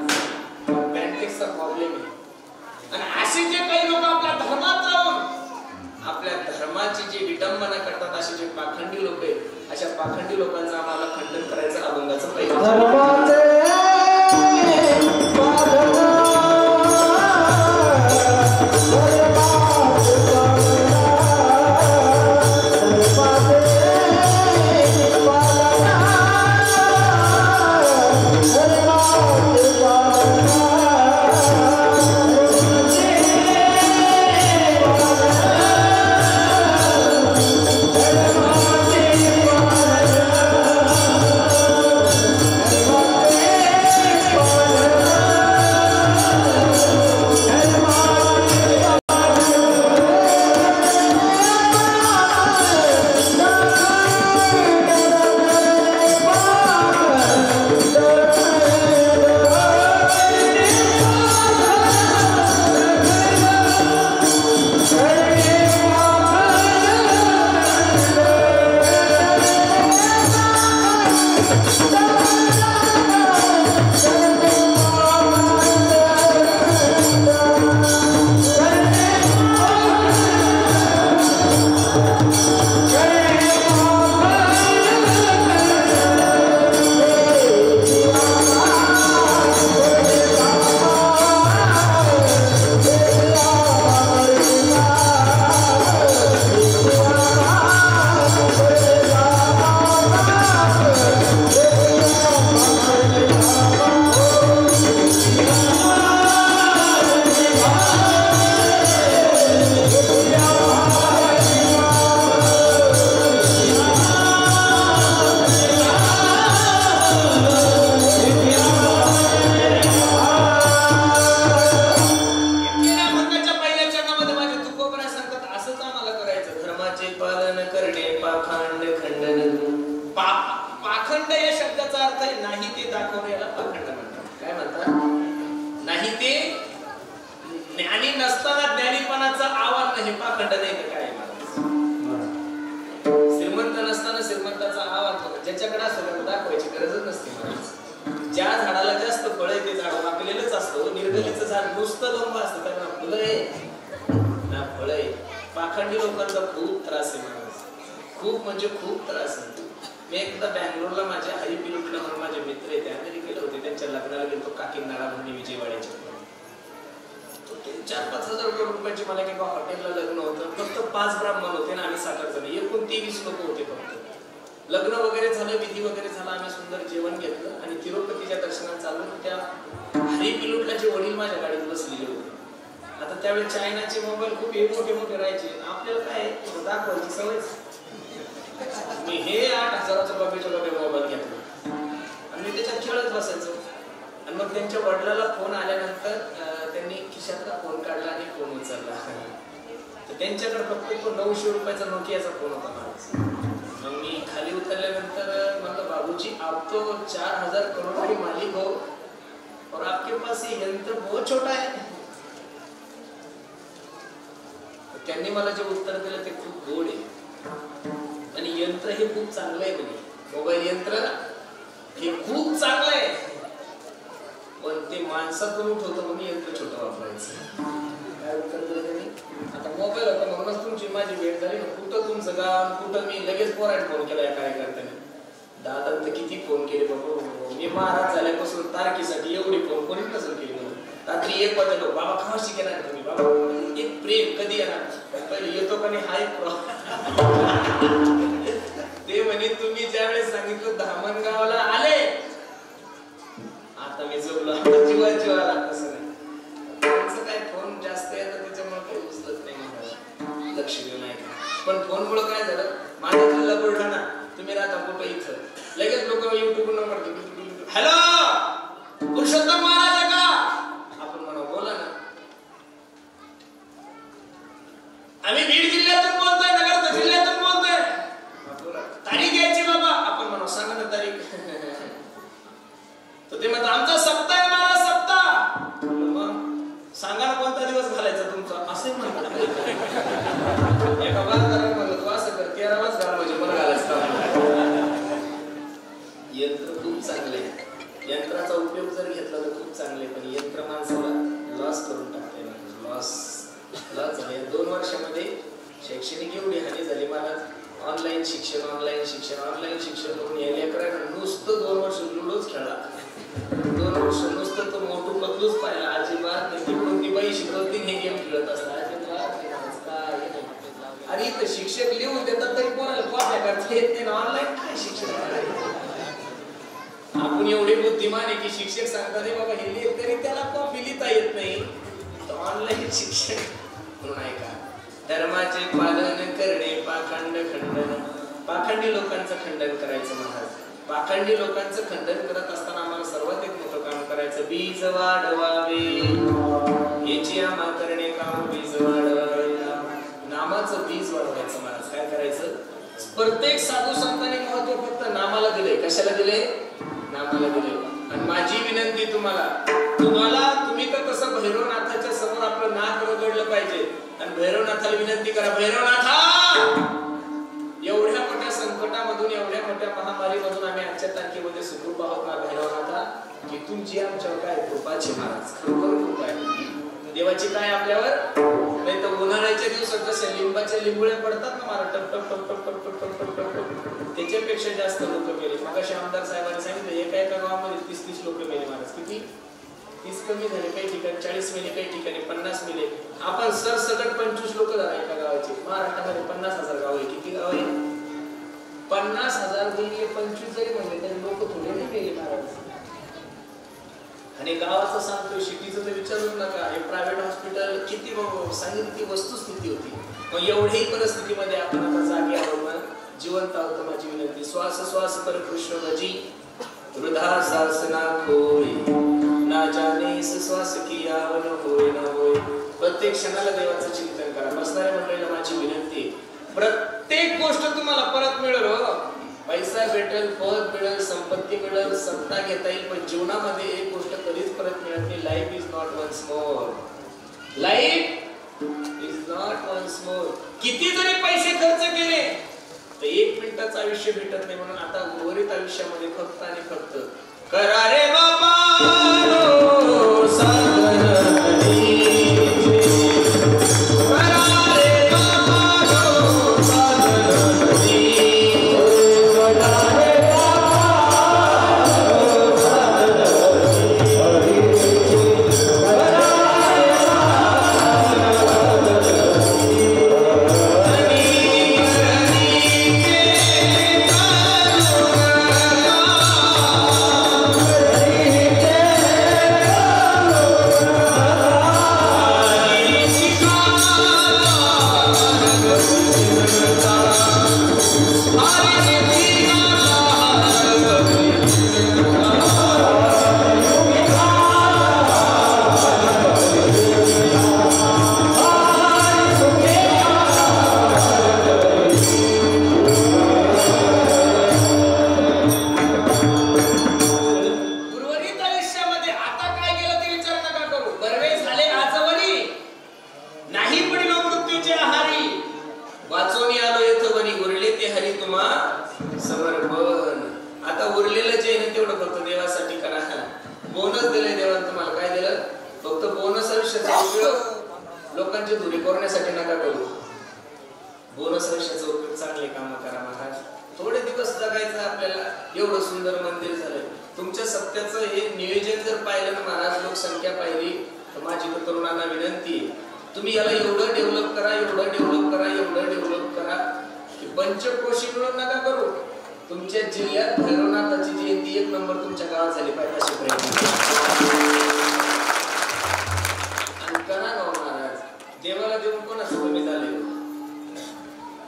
बँकेचा प्रॉब्लेम आहे. आणि असे जे काही लोक आपल्या धर्मात राहून आपल्या धर्माची जी विडंबना करतात, असे जे पाखंडी लोक आहेत, अशा पाखंडी लोकांचं आम्हाला खंडन करायचं अभंगाचं पहिलं. ज्ञानी नसताना ज्ञानीपणाचं आव्हान नाही, पाखंड नाही तर काय श्रीमंत नसताना श्रीमंताचा आवाज बघा, ज्याच्याकडे असतं दाखवायची गरजच नसते महाराज. ज्या झाडाला जास्त फळ आहे ते झाड वाकलेलंच असतं. निर्गलीचं झाड नुसतं लंब असतं, त्यांना फुलं आहे ना फळ आहे. पाखंडी लोकांचा खूप त्रास आहे महाराज, खूप म्हणजे खूप त्रास आहे. मी एकदा बँगलोरला माझ्या हरिपिलुटला म्हणून माझे मित्र आहे, ते अमेरिकेला होते, त्यांच्या लग्नाला गेलो काकीनाडा म्हणून विजयवाड्याच्या. 4-5 हजार रुपयाची मला एका हॉटेलला लग्न होतं. फक्त 5 ब्राह्मण होते ना आम्ही 7-8 जण, एकूण 23 लोक होते फक्त. लग्न वगैरे झालं, विधी वगैरे झाला, आम्ही सुंदर जेवण घेतलं आणि तिरुपतीच्या दर्शनात चालून त्या हरिपिलुटलाचे वडील माझ्या गाडीत बसलेले होते. आता त्यावेळी चायनाचे मोबाईल खूप मोठे राहायचे, आपल्याला काय दाखवायची सवयच. मी हे 8,000चा बाबेच्या मोबाईल घेतला आणि मी त्याच्यात खेळत बसायचो. आणि मग त्यांच्या वडिलाला फोन आल्यानंतर त्यांनी खिशातला फोन काढला आणि फोन उचलला. तर त्यांच्याकडे फक्त तो 900 रुपयाचा नोकियाचा फोन होता माझा. मग मी खाली उतरल्यानंतर म्हणलं, बाबूजी आप तो 4,000 करोड़ के मालिक हो और आपके पास ये यंत्र बहुत छोटा है. त्यांनी मला जे उत्तर दिलं ते खूप गोड आहे आणि यंत्र हे खूप चांगलं आहे म्हणे. मोबाईल यंत्र हे खूप चांगलं आहे, पण ते माणसातून उठवतं म्हणून यंत्र छोटं वापरायचं. काय उत्तर दिलं त्यांनी? आता मोबाईल होता म्हणूनच तुमची माझी भेट झाली ना. कुठं तुमचं गाव, कुठं मी लगेच पोरायला फोन केला या कार्यकर्त्याने. दादा तर किती फोन केले बाबा, मी महाराज झाल्यापासून तारखेसाठी एवढी फोन कोणी नसेल केली म्हणून. रात्री 1 वाजता बाबा खावाशी घेणार तुम्ही, बाबा एक प्रेम कधी येणार, पहिले येतो का नाही हा एक ते म्हणे तुम्ही ज्यावेळेस सांगितलं धामणगावला आले, आता मी जगलो जीवाला. तसं नाही, त्यांचं काय फोन जास्त येतं त्याच्यामुळे काही उचलत नाही, लक्ष देऊ नाही का. पण फोनमुळे काय झालं, माझा जिल्हा बुलढाणा, तुम्ही राहता कुठं इथं, लगेच लोक YouTube number hello Purushottam Maharaj आहे का, आपण म्हणा बोला ना. आम्ही बीड जिल्ह्यातून बोलतोय, नगर जिल्ह्यातून बोलतोय, तारीख घ्यायची बाबा, आपण म्हणा सांगा ना तारीख. तर ते म्हणतात आमचा सप्ताह आहे महाराज, सप्ताह. मग सांगा ना कोणता दिवस घालायचा तुमचा, असे म्हणतात. एका बाजारात म्हणलं तू असं कर 13वाच घाल म्हणजे मला घालायचं. यंत्र खूप चांगले आहे, यंत्राचा उपयोग जर घेतला तर खूप चांगले, पण यंत्र माणसाला लॉस करून टाकते. लॉस झाले 2 वर्षामध्ये शैक्षणिक एवढी हानी झाली मला. ऑनलाईन शिक्षण करून या लेकरांना नुसतं 2 वर्ष लुडोच खेळला, 2 वर्ष नुसतं तो मोठू पतलूच पाहिला. अजिबात नाही कोणती बाई शिकवती हे गेम खेळत असतात. आणि इथं शिक्षक लिहून देतात तरी कोणाला कॉप्या करता येत नाही. ऑनलाईन काय शिक्षण, आपण एवढे बुद्धिमान आहे की शिक्षक सांगतात बाबा हे लिहित तरी त्याला कॉपी लिहिता येत नाही. ऑनलाईन शिक्षण म्हणून आहे का. धर्माचे पालन करणे, पाखंड खंडन, पाखंडी लोकांचं खंडन करायचं महाराज. पाखंडी लोकांचं खंडन करत असताना आम्हाला सर्वात एक मोठं काम करायचं, बीज वाढवावे याची आम्हा करणे काम. बीज वाढवावे, नामाचं बीज वाढवायचं महाराज. काय करायचं, प्रत्येक साधू संतांनी महत्व फक्त नामाला दिले. कशाला दिले, नामाला दिले. आणि माझी विनंती तुम्हाला तुम्ही तर तसं भैरवनाथाच्या समोर आपलं नाक रगडलं पाहिजे आणि भैरवनाथाला विनंती करा, भैरवनाथा एवढ्या मोठ्या संकटामधून, एवढ्या मोठ्या महामारीमधून आम्ही आजच्या तारखेमध्ये सुखरूप आहोत ना भैरवनाथा, की तुमची आमच्यावर काय कृपाची महाराज, खरोखर कृपा आहे देवाची काय आपल्यावर. नाही तर उन्हाळ्याच्या दिवसात जसे लिंबाच्या लिंबुळ्या पडतात ना महाराज, टप टप टप टप टप टप टप टप टप, त्याच्यापेक्षा जास्त लोक मेले. मग अशा आमदार साहेबांनी सांगितलं एका गावामध्ये 30-30 लोक मेले महाराज. किती 30 कमी झाले, काही ठिकाणी 40 मेले, काही ठिकाणी 50 मेले. आपण सरसकट 25 लोक झाले एका गावाचे. महाराष्ट्रामध्ये 50,000 गाव आहे. किती गाव आहे, 50,000 गुणिले 25 जरी म्हणले तरी लोक थोडे नाही मेले महाराज. आणि गावाचं सांगतो, सिटीचं तर विचारूच नका. हे प्रायव्हेट हॉस्पिटल किती सांगितली ती वस्तुस्थिती होती. मग एवढ्याही परिस्थितीमध्ये आपण आता जागे आहोत, जिवंत आहोत. माझी विनंती, श्वास श्वास पर कृष्ण भजी, वृद्धा सासना खोय, ना जानेस श्वास किया वन होय ना होय. प्रत्येक क्षणाला देवाचं चिंतन करा. बसणाऱ्या मंडळीला माझी विनंती, प्रत्येक गोष्ट तुम्हाला परत मिळेल. पैसा भेटेल, पद मिळेल, संपत्ती मिळेल, सत्ता घेता येईल, पण जीवनामध्ये एक गोष्ट कधीच परत मिळत नाही. Life is not once more. Life is not once more. किती जरी पैसे खर्च केले तर 1 मिनिटाचं आयुष्य भेटत नाही. म्हणून आता उर्वरित आयुष्यामध्ये फक्त आणि फक्त करा रे बाबा लोकांची धुरी करण्यासाठी नका करू. बोनस आयुष्याचा उपयोग चांगले काम करा महाराज. थोडे दिवस जगायचं आपल्याला. एवढं सुंदर मंदिर झालंय. तुमच्या सत्याचं हे नियोजन जर पाहिलं ना महाराज, लोकसंख्या पाहिली तर माझी तरुणांना विनंती आहे, तुम्ही याला एवढं डेव्हलप करा, एवढं डेव्हलप करा, एवढं डेव्हलप करा की पंचक्रोशी मिळून नका करू. तुमच्या जिल्ह्यात भैरवनाथाची जयंती 1 नंबर तुमच्या गावात झाली पाहिजे असे प्रयत्न करा ना महाराज. देवाला देऊन कोणाचं कमी झाले,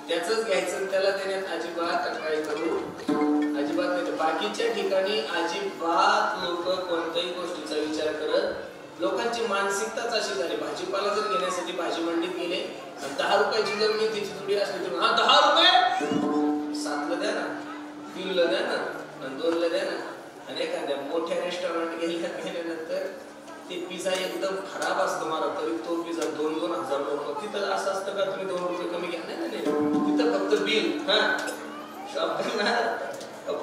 त्याचंच घ्यायचं त्याला देण्यात अजिबात काय करू अजिबात नाही. बाकीच्या ठिकाणी अजिबात लोक कोणत्याही गोष्टीचा विचार करत. लोकांची मानसिकताच अशी झाली, भाजीपाला जर घेण्यासाठी भाजी मंडीत गेले 10 रुपयाची जर मी तिची थोडी असली तर 10 रुपये 7 ला द्या ना, 3 ला द्या ना, 2 ला द्या ना. आणि एखाद्या मोठ्या रेस्टॉरंट गेल्यानंतर ते पिझ्झा एकदम खराब असतो मला, तरी तो पिझ्झा 2-2 हजार रुपये. तिथं असं असतं का तुम्ही 2 रुपये कमी घ्या? नाही, तिथं फक्त बिल. हा, शॉप करणार,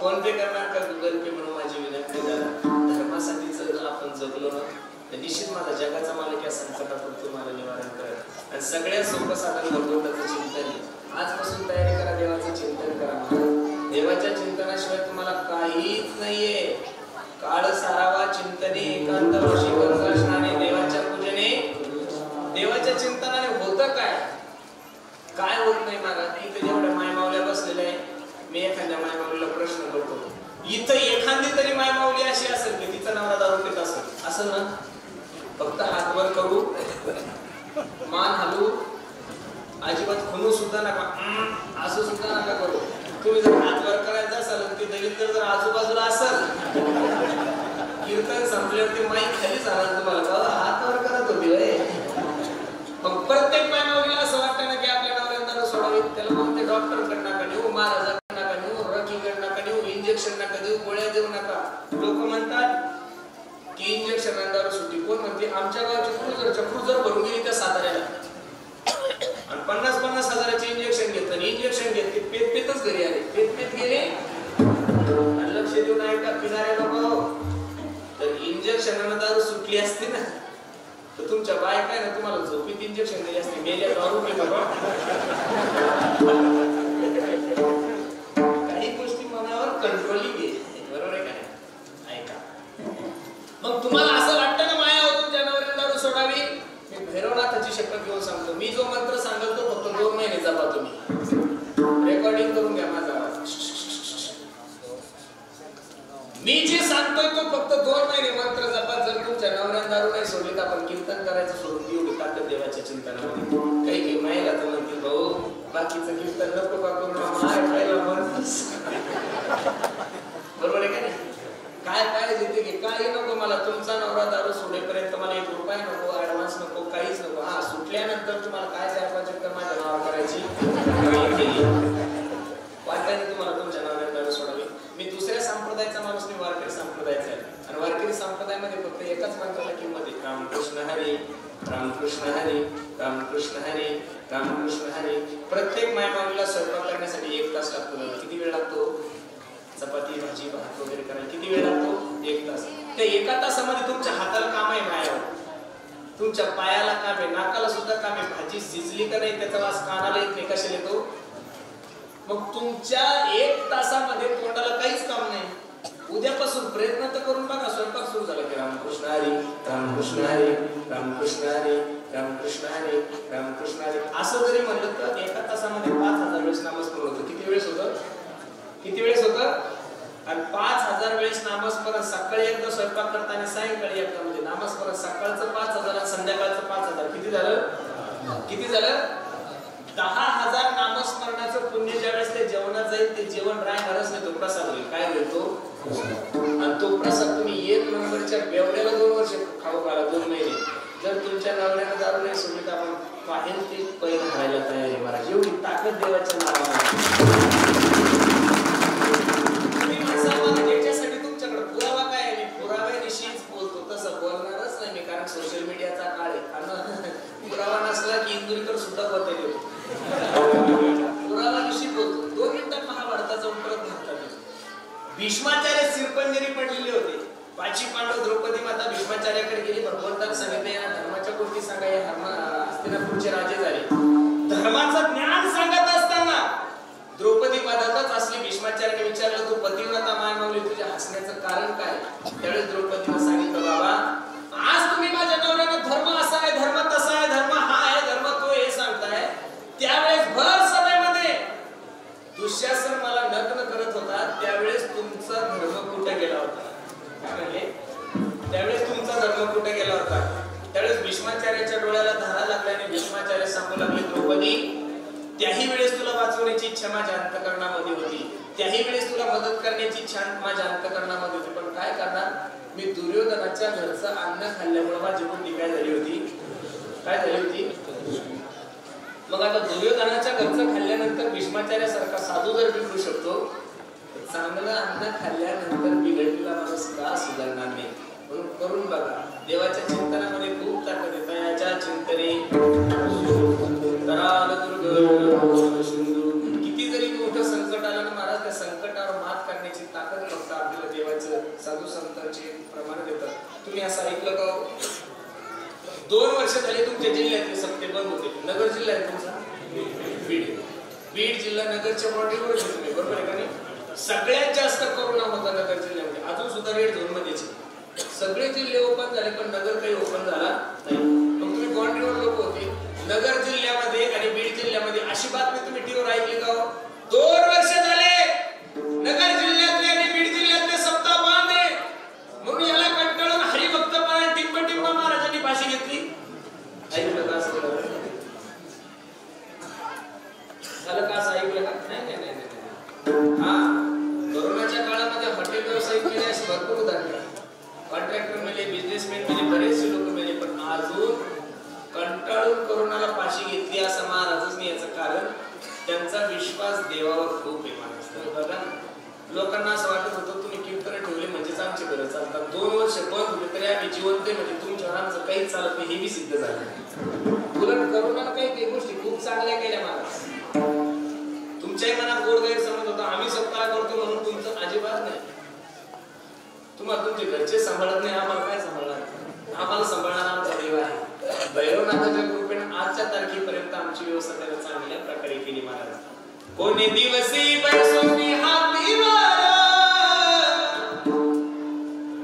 फोन पे करणार का गुगल पे. म्हणून माझी विनंती करा, धर्मासाठी जर आपण जगलो ना तर निश्चित माझा जगाचा मालक या संकटातून तुम्हाला निवारण करेल. आणि सगळ्यात सोपं साधन भगवंताचं चिंतन. आजपासून तयारी करा, देवाचं चिंतन करा. देवाच्या चिंतनाशिवाय तुम्हाला काहीच नाहीये. काळ सारावा चिंतने एकांत वशी गंगास्नाने. देवाच्या पूजने, देवाच्या चिंतनाने होतं काय? काय होत नाही महाराज. इथे जेवढ्या मायमावल्या बसलेल्या आहे, मी एखाद्या मायमावलीला प्रश्न करतो, इथं एखादी तरी मायमावली अशी असेल की तिचा नवरा दारू पित असेल? असं ना, फक्त हात वर करू, मान हलू, अजिबात खुनू सुद्धा नका, असं सुद्धा नका करू. तुम्ही जर हात वर करायचं असाल, ती दलित जर आजूबाजूला असेल, कीर्तन संपल्यावर माईक खाली जाणार तुम्हाला, हात वर करत होती. मग प्रत्येक मायमावलीला असं वाटतं ना की आपल्या नवऱ्यांना सोडावे. त्याला मग ते डॉक्टरकडे नका नेऊ, महाराजांकडे नका नेऊ, रकीकडे नका नेऊ, इंजेक्शन नका देऊ, गोळ्या देऊ नका. लोक म्हणतात की इंजेक्शन दारू सुट्टी. कोण म्हणते? आमच्या गावची क्रुझर भरून गेली त्या साताऱ्याला आणि 50-50 हजाराचे इंजेक्शन घेतात. इंजेक्शन घेतले, पेतच घरी आले, पेत गेले. लक्ष देऊन ऐका पिणाऱ्या लोक, तर इंजेक्शनानं दारू सुटली असते ना तर तुमच्या बायका ना तुम्हाला झोपीत इंजेक्शन दिले असते. मेल्या दारू काही गोष्टी मनावर कंट्रोलिंग आहे, बरोबर आहे काय? ऐका, मग तुम्हाला असं वाटतं ना माया होतो जनावरांना दारू सोडावी? मी भैरवनाथाची शपथ घेऊन सांगतो, मी जो मंत्र सांगतो तो फक्त 2 महिने जपा. तुम्ही रेकॉर्डिंग करून घ्या माझा आवाज. मी जे सांगतोय तो फक्त 2 महिने मंत्र जपा. जर तुमच्या नवऱ्यानं दारू नाही सोडली तर आपण कीर्तन करायचं सोडून देऊ. ताकद देवाच्या चिंतनामध्ये. काही महिला तर म्हणतील, भाऊ बाकीचं कीर्तन नको का करू, बरोबर आहे का नाही? काय पाहिजे ते घे, काही नको मला. तुमचा नवरा दारू सोडेपर्यंत मला 1 रुपया नको, ऍडव्हान्स नको, काहीच नको. हा, सुटल्यानंतर तुम्हाला काय द्यायला चक्कर माझ्या नावावर करायची वाटायला तुम्हाला तुमच्या नवऱ्यानं दारू सोडावी. मी दुसऱ्या संप्रदायाचा माणूस, मी वारकरी संप्रदायाचा आहे. आणि वारकरी संप्रदायामध्ये फक्त एकाच मंत्राला किंमत आहे, रामकृष्ण हरी रामकृष्ण हरी, रामकृष्ण हरी, रामकृष्ण हरी. प्रत्येक मायमाऊलीला स्वयंपाक करण्यासाठी 1 तास लागतो. किती वेळ लागतो? चपाती भाजी भात वगैरे करायला किती वेळ लागतो? 1 तास. त्या 1 तासामध्ये तुमच्या हाताला काम आहे, मायावर तुमच्या पायाला काम आहे, नाकाला सुद्धा काम आहे. भाजी शिजली का नाही त्याचा वास कानाला येत नाही, कशाला येतो? मग तुमच्या 1 तासामध्ये तोंडाला काहीच काम नाही. उद्यापासून प्रयत्न तर करून बघा. स्वयंपाक सुरू झाला की रामकृष्ण हरी, रामकृष्ण हरी, रामकृष्ण हरी, रामकृष्ण हरी, रामकृष्ण हरी असं जरी म्हणलं तर 1 तासामध्ये 5000 वेळेस नामस्मरण होतं. किती वेळेस होतं? किती वेळेस होतं? आणि 5000 वेळेस नामस्मरण सकाळी एकदा स्वयंपाक करताना सायंकाळी एकदा, म्हणजे नामस्मरण सकाळचं 5000 आणि संध्याकाळचं 5000. किती झालं? किती झालं? 10,000 नामस्मरणाचं पुण्य ज्यावेळेस ते जेवणात जाईल ते जेवण राहणारच नाही, तो प्रसाद होईल. काय होईल तो? आणि तो प्रसाद तुम्ही 1 नंबरच्या बेवड्याला 2 वर्ष खाऊ घाला, 2 महिने. जर तुमच्या नवऱ्यानं दारू नाही सोडली तर आपण पाहिल ते पैल खायला तयार आहे. महाराज एवढी ताकद देवाच्या नावाला. त्याच्यासाठी तुमच्याकडे पुरावा काय आहे? मी पुराव्याविषयीच बोलतो, तसं बोलणारच नाही मी, कारण सोशल मीडियाचा काळ आहे. आणि पुरावा नसला की इंदुरीकर सुद्धा बोलता येतो. पुराव्याविषयी बोलतो. 2 मिनिटात महाभारताचा परत म्हणतात. भीष्माचार्य सिरपंजरी पडलेले होते. 5 पांडव, द्रौपदी माता भीष्माचार्याकडे गेली. भगवंताने सांगितले या धर्माच्या गोष्टी सांगा. या हस्तिनापूरचे राजे झाले. धर्माचं ज्ञान सांगत असताना द्रौपदी पदातच असली. भीष्माचार्याने विचारलं तू पतिव्रता मानवली, तुझ्या हसण्याचं कारण काय? त्यावेळेस द्रौपदीने सांगितलं बाबा आज तुम्ही माझ्या नवऱ्याने धर्म असा आहे, धर्म तसा आहे, धर्म हा आहे, धर्म तो हे सांगताय. त्यावेळेस भर सभेमध्ये दुःशासन मला नग्न करत होता. त्यावेळेस तुमचा धर्म कुठे गेला होता? काय म्हणले? त्यावेळेस तुमचा धर्म कुठे गेला होता? त्यावेळेस भीष्माचार्याच्या डोळ्याला धारा लागल्याने भीष्माचार्य सांगू लागले द्रौपदी त्याही वेळेस तुला वाचवण्याची इच्छा माझ्या अंतःकरणामध्ये होती, त्याही वेळेस तुला मदत करण्याची इच्छा माझ्या अंतःकरणामध्ये होती, पण काय करणार? मी दुर्योधनाच्या घरचं अन्न खाल्ल्यामुळे माझी बुद्धी काय झाली होती? काय झाली होती? मग आता दुर्योधनाच्या घरचं खाल्ल्यानंतर भीष्माचार्यासारखा साधू जर बिघडू शकतो, चांगलं अन्न खाल्ल्यानंतर बिघडलेला माणूस का सुधारणार नाही? म्हणून करून बघा. देवाच्या चिंतनामध्ये खूप ताकद आहे. तयाच्या चिंतने किती जरी मोठं संकट आलं ना महाराज, त्या संकटावर मात करण्याची ताकद फक्त आपल्याला देवाचं साधू संतांचे प्रमाण देतात. तुम्ही असं ऐकलं का? 2 वर्ष झाले तुमच्या जिल्ह्यातले सप्ते बंद होते. नगर जिल्हा आहे तुमचा, बीड जिल्हा नगरच्या बॉर्डरवर तुम्ही, बरोबर आहे का नाही? सगळ्यात जास्त कोरोना होता नगर जिल्ह्यामध्ये. अजून सुद्धा रेड झोन मध्ये सगळे जिल्हे ओपन झाले, पण नगर काही ओपन झाला नाही. मग तुम्ही बॉर्डरवर लोक होते. नगर जिल्ह्यामध्ये आणि बीड जिल्ह्यामध्ये अशी बातमी तुम्ही टीव्हीवर ऐकली का? 2 वर्ष झाले नगर जिल्ह्यातले आणि बीड जिल्ह्यातले सप्ताह बंद आहे. म्हणून याला कंटाळून हरिभक्तपणा टिंब महाराजांनी फाशी घेतली. ऐकलं का? असं झालं का? असं ऐकलं का? नाही. हा, कोरोनाच्या काळामध्ये हॉटेल व्यावसायिक मिळे असे भरपूर उदाहरण, कॉन्ट्रॅक्टर मिळे, बिझनेसमॅन मिळे, बरेचसे लोक मिळे, पण अजून कंटाळून कोरोनाला फाशी घेतली असं महाराजच नाही. याचं कारण त्यांचा विश्वास देवावर खूप आहे. महाराज बघा ना, लोकांना असं वाटत होतं तुम्ही कीर्तन ठेवले म्हणजेच आमची घरं चालतात. 2 वर्ष बंद होते तरी आम्ही जिवंत म्हणजे तुमच्यावर आमचं काहीच चालत नाही, हे बी सिद्ध झालं. उलट करोनाला काही गोष्टी खूप चांगल्या केल्या महाराज. तुमच्याही मनात गोड गैरसमज होता आम्ही सप्ताह करतो म्हणून, तुमचं अजिबात नाही. तुम्हाला तुमचे घरचे सांभाळत नाही, आम्हाला काय सांभाळणार? आम्हाला सांभाळणारा आमचा देव आहे. भैरवनाथाच्या कृपेने आजच्या तारखेपर्यंत आमची व्यवस्था त्याला चांगल्या प्रकारे केली महाराज. कोणी दिवसी बरसोनी हाती वारा,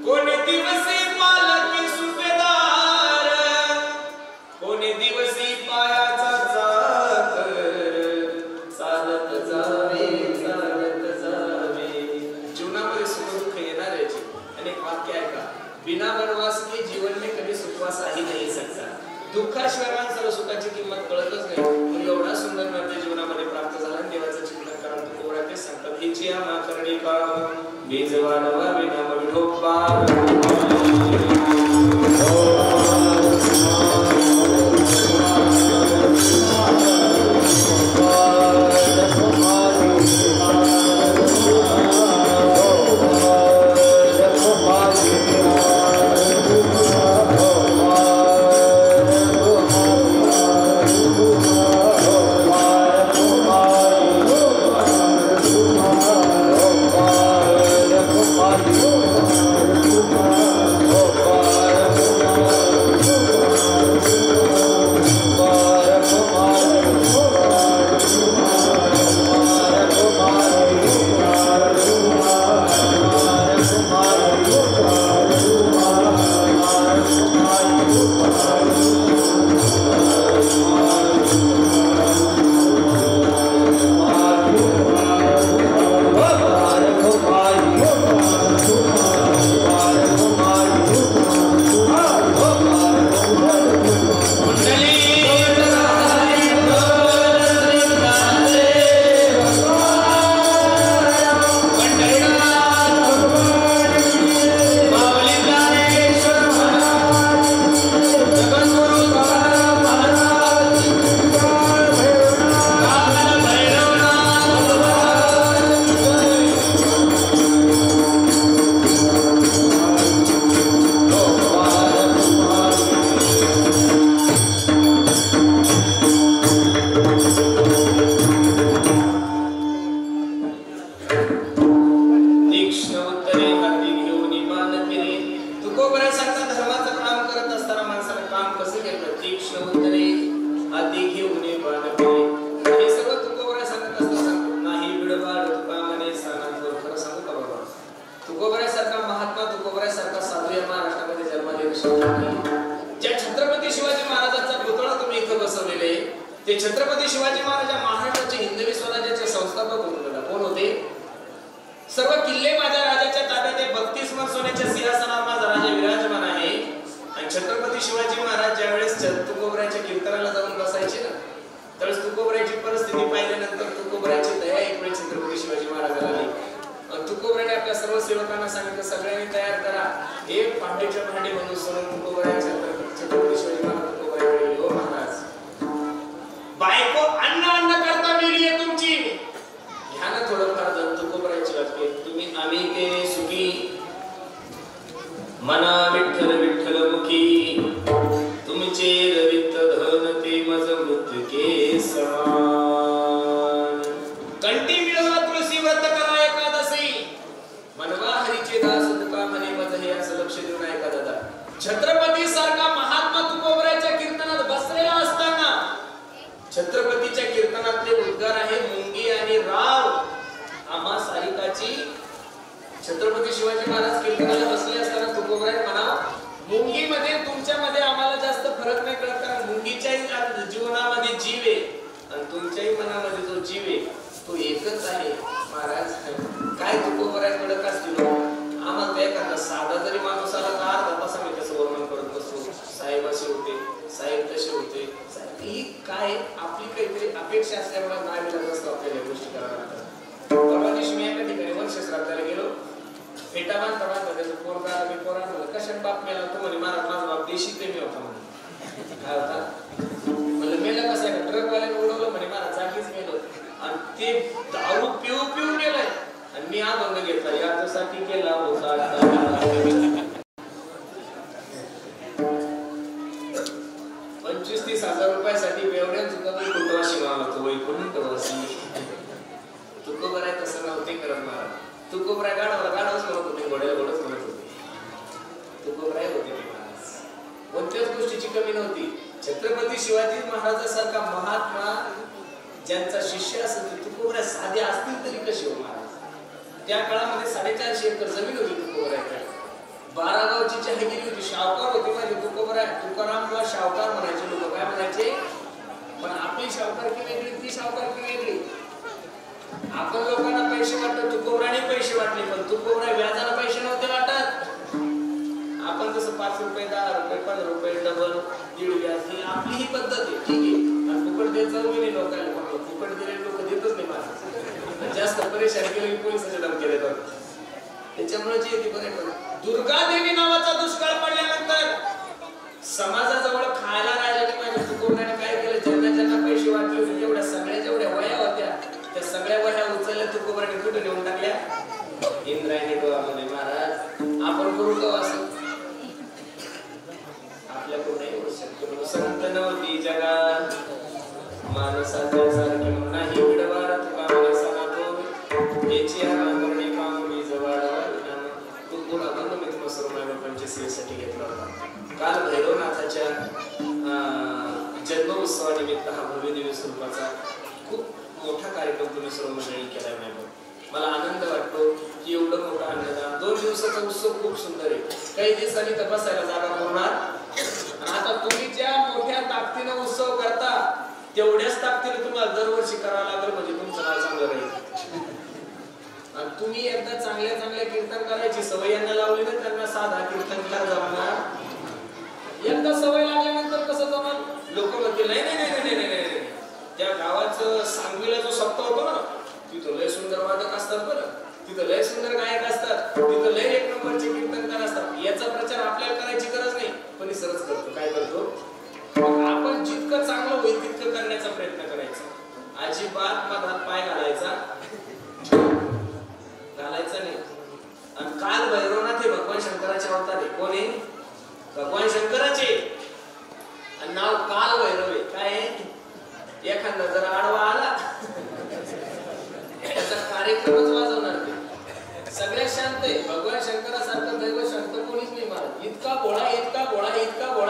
कोणी दिवसी पालकी सुभेदार, कोणी दिवसी पायाचा चाकर, चालत जावे चालत जावे. जीवनामध्ये सुख दुःख येणार याची अनेक वाक्य आहे का? बिना वनवास के जीवन में कभी सुखवास ही नहीं सकता. दुःखाशिवाय माणसाला सुखाची किंमत कळतच नाही. पण एवढा सुंदर निर्णय जीवनामध्ये प्राप्त झाला. देवाचं चिंतन करा. तुकोबरा ते सांगतात हिची आम्हा करणी का बीजवानवा विना विठोबा. ज्या छत्रपती शिवाजी महाराजांचा पुतळा तुम्ही इथं बसवलेले, ते छत्रपती शिवाजी महाराज महाराष्ट्राचे हिंदवी स्वराज्याचे संस्थापक होते. कोण होते? सर्व किल्ले माझ्या राजाच्या ताब्यात आहे. 32 वर सोन्याच्या सिंहासनावर माझा राजा विराजमान आहे. आणि छत्रपती शिवाजी महाराज ज्यावेळेस तुकोबऱ्याच्या कीर्तनाला जाऊन बसायचे ना, त्यावेळेस तुकोबऱ्याची परिस्थिती पाहिल्यानंतर तुकोबऱ्याची दया एक वेळ छत्रपती शिवाजी महाराजांना आली. तुकोबऱ्याने आपल्या सर्व सेवकांना सांगितलं, सगळ्यांनी तयार करा, एक पांडेच्या भांडे म्हणून सोडून तुकोबऱ्याच्या छत्रपती शिवाजी महाराज तुकोबऱ्याकडे गेले. हो महाराज, बायको अन्न करता मिली आहे तुमची, घ्या ना थोडंफार जण. तुकोबऱ्याची वाक्य, तुम्ही आम्ही ते सुखी मना विठ्ठल विठ्ठल मुखी, तुमचे रवित धन ते मज मृत्युके समान. कंठी मिळवा तुळशी व्रत करा एकादशी, मनवा हरीचे दास तुका म्हणे मज हे. असं लक्ष देऊन ऐका दादा. छत्रपती सारखा महात्मा तुकोबऱ्याच्या कीर्तनात बसलेला असताना छत्रपतीच्या कीर्तनातले उद्गार आहे मुंगी आणि राव आम्हा सारिकाची. छत्रपती शिवाजी महाराज कीर्तनाला बसले असताना तुकोबऱ्याने म्हणाव, मुंगीमध्ये तुमच्यामध्ये आम्हाला जास्त फरक नाही कळत, कारण मुंगीच्याही जीवनामध्ये जीव आहे आणि तुमच्याही मनामध्ये जो जीव आहे तो एकच आहे. महाराज काय तुकोबऱ्याकडे का असतील आम्हाला ते एखादा साधा जरी माणूस आला तर अर्धा तास आम्ही त्याचं वर्णन करत बसतो. साहेब असे होते, साहेब तसे होते. ही काय आपली काहीतरी अपेक्षा असल्यामुळे नाविलाज असतो आपल्याला गोष्टी कराव्या लागतात. परवा दिवशी मी एका ठिकाणी वंश श्राद्धाला गेलो. फेटा बांधता त्याचं पोरगा मी पोरांना कशाने बाप मेला? तो म्हणे महाराज माझा बाप देशी प्रेमी होता म्हणे. काय होता म्हणलं? मेला कसा आहे? ट्रकवाल्याने उडवलं म्हणे महाराज, जागीच मेलो. आणि ते दारू पिऊ गेलाय आणि मी अभंग घेतला, याच्यासाठी केला होता 25-30 हजार रुपयासाठी बेवड्या सुद्धा मी कुटवाशी मागतो. वैकुंठवासी तुकोबऱ्या तसं नव्हते करत महाराज. तुकोबऱ्या गाढवच म्हणत होते, घोड्याला घोडच म्हणत होते. तुकोबऱ्या होते ते महाराज, कोणत्याच गोष्टीची कमी नव्हती. छत्रपती शिवाजी महाराजांसारखा महात्मा ज्यांचा शिष्य असेल, तुकोबऱ्या साधे असतील तरी कसे हो महाराज. त्या काळामध्ये 450 एकर जमीन होती तुकोबऱ्याकडे. 12 गावची चहागिरी होती. शावकार होते माझे तुकोबऱ्या. तुकारामला शावकार म्हणायचे लोक. काय म्हणायचे? पण आपली शावकारकी वेगळी, ती शावकारकी वेगळी. आपण लोकांना पैसे वाटतो, तुकोबऱ्याने पैसे वाटले, पण तुकोबऱ्या व्याजाला पैसे नव्हते वाटत. आपण जसं 5 रुपये 10 रुपये 15 रुपये डबल दीड व्याज, ही आपली ही पद्धत आहे. ठीक आहे, आणि फुकट देत जाऊ मी लोकांना. फुकट दिलेले लोक देतच नाही मला. जास्त परेशान केले पोलिसाचे धमकी देतात. त्याच्यामुळे जे येते बरे. दुर्गा देवी नावाचा दुष्काळ पडल्यानंतर समाजाजवळ खायला राहिलं नाही. माझ्या तुकोबऱ्याने काय केलं? ज्यांना पैसे वाटले होते तेवढ्या सगळ्या जेवढ्या वह्या होत्या त्या सगळ्या वह्या उचलल्या तुकोबऱ्याने कुठे नेऊन टाकल्या? इंद्रायणी डोळामध्ये. महाराज आपण करू का असं? आपल्याकडून एवढं शक्य. संत नव्हती जगात माणसाच्या सारखी नाही विडवार तुका माणसाला तो याची करणे काम मी जवळ. तो गुण अभंग मी तुम्हाला सर्व पंचशीलसाठी घेतला होता. काल भैरवनाथाच्या जन्म उत्सवानिमित्त हा भव्य दिव्य स्वरूपाचा खूप मोठा कार्यक्रम तुम्ही सर्व मंडळी केलाय. मला आनंद वाटतो की एवढं मोठा अन्नदान 2 दिवसाचा उत्सव खूप सुंदर आहे. काही दिवसांनी तपासायला जागा होणार. आता तुम्ही ज्या मोठ्या ताकदीने उत्सव करता तेवढ्याच ताकदीने तुम्हाला दरवर्षी करावं लागेल, म्हणजे तुमचं नाव चांगलं राहील. आणि तुम्ही एकदा चांगल्या कीर्तन करायची सवय यांना लावली ना, त्यांना साधा कीर्तनकार जमणार. एकदा सवय लागल्यानंतर कसं जमणार? लोक म्हणतील नाही नाही नाही नाही नाही, त्या गावाचं सांगवीला जो सप्ताह होतो ना, तिथं लय सुंदर वादक असतात बरं, तिथं लय सुंदर गायक असतात, तिथं लय 1 नंबरचे कीर्तनकार असतात. याचा प्रचार आपल्याला करायची गरज नाही, पण सरच करतो. काय करतो? आपण जितकं चांगलं होईल तितकं करण्याचा प्रयत्न करायचा. अजिबात मधात पाय घालायचा नाही. आणि काल भैरवनाथ हे भगवान शंकराचे अवतार आहे. कोण आहे? भगवान शंकराचे. आणि नाव काल भैरव आहे. काय? एखादा जर आडवा आला त्याचा कार्यक्रमच वाजवणार ते. सगळ्यात शांत आहे. भगवान शंकरासारखं दैव शांत कोणीच नाही महाराज. इतका भोळा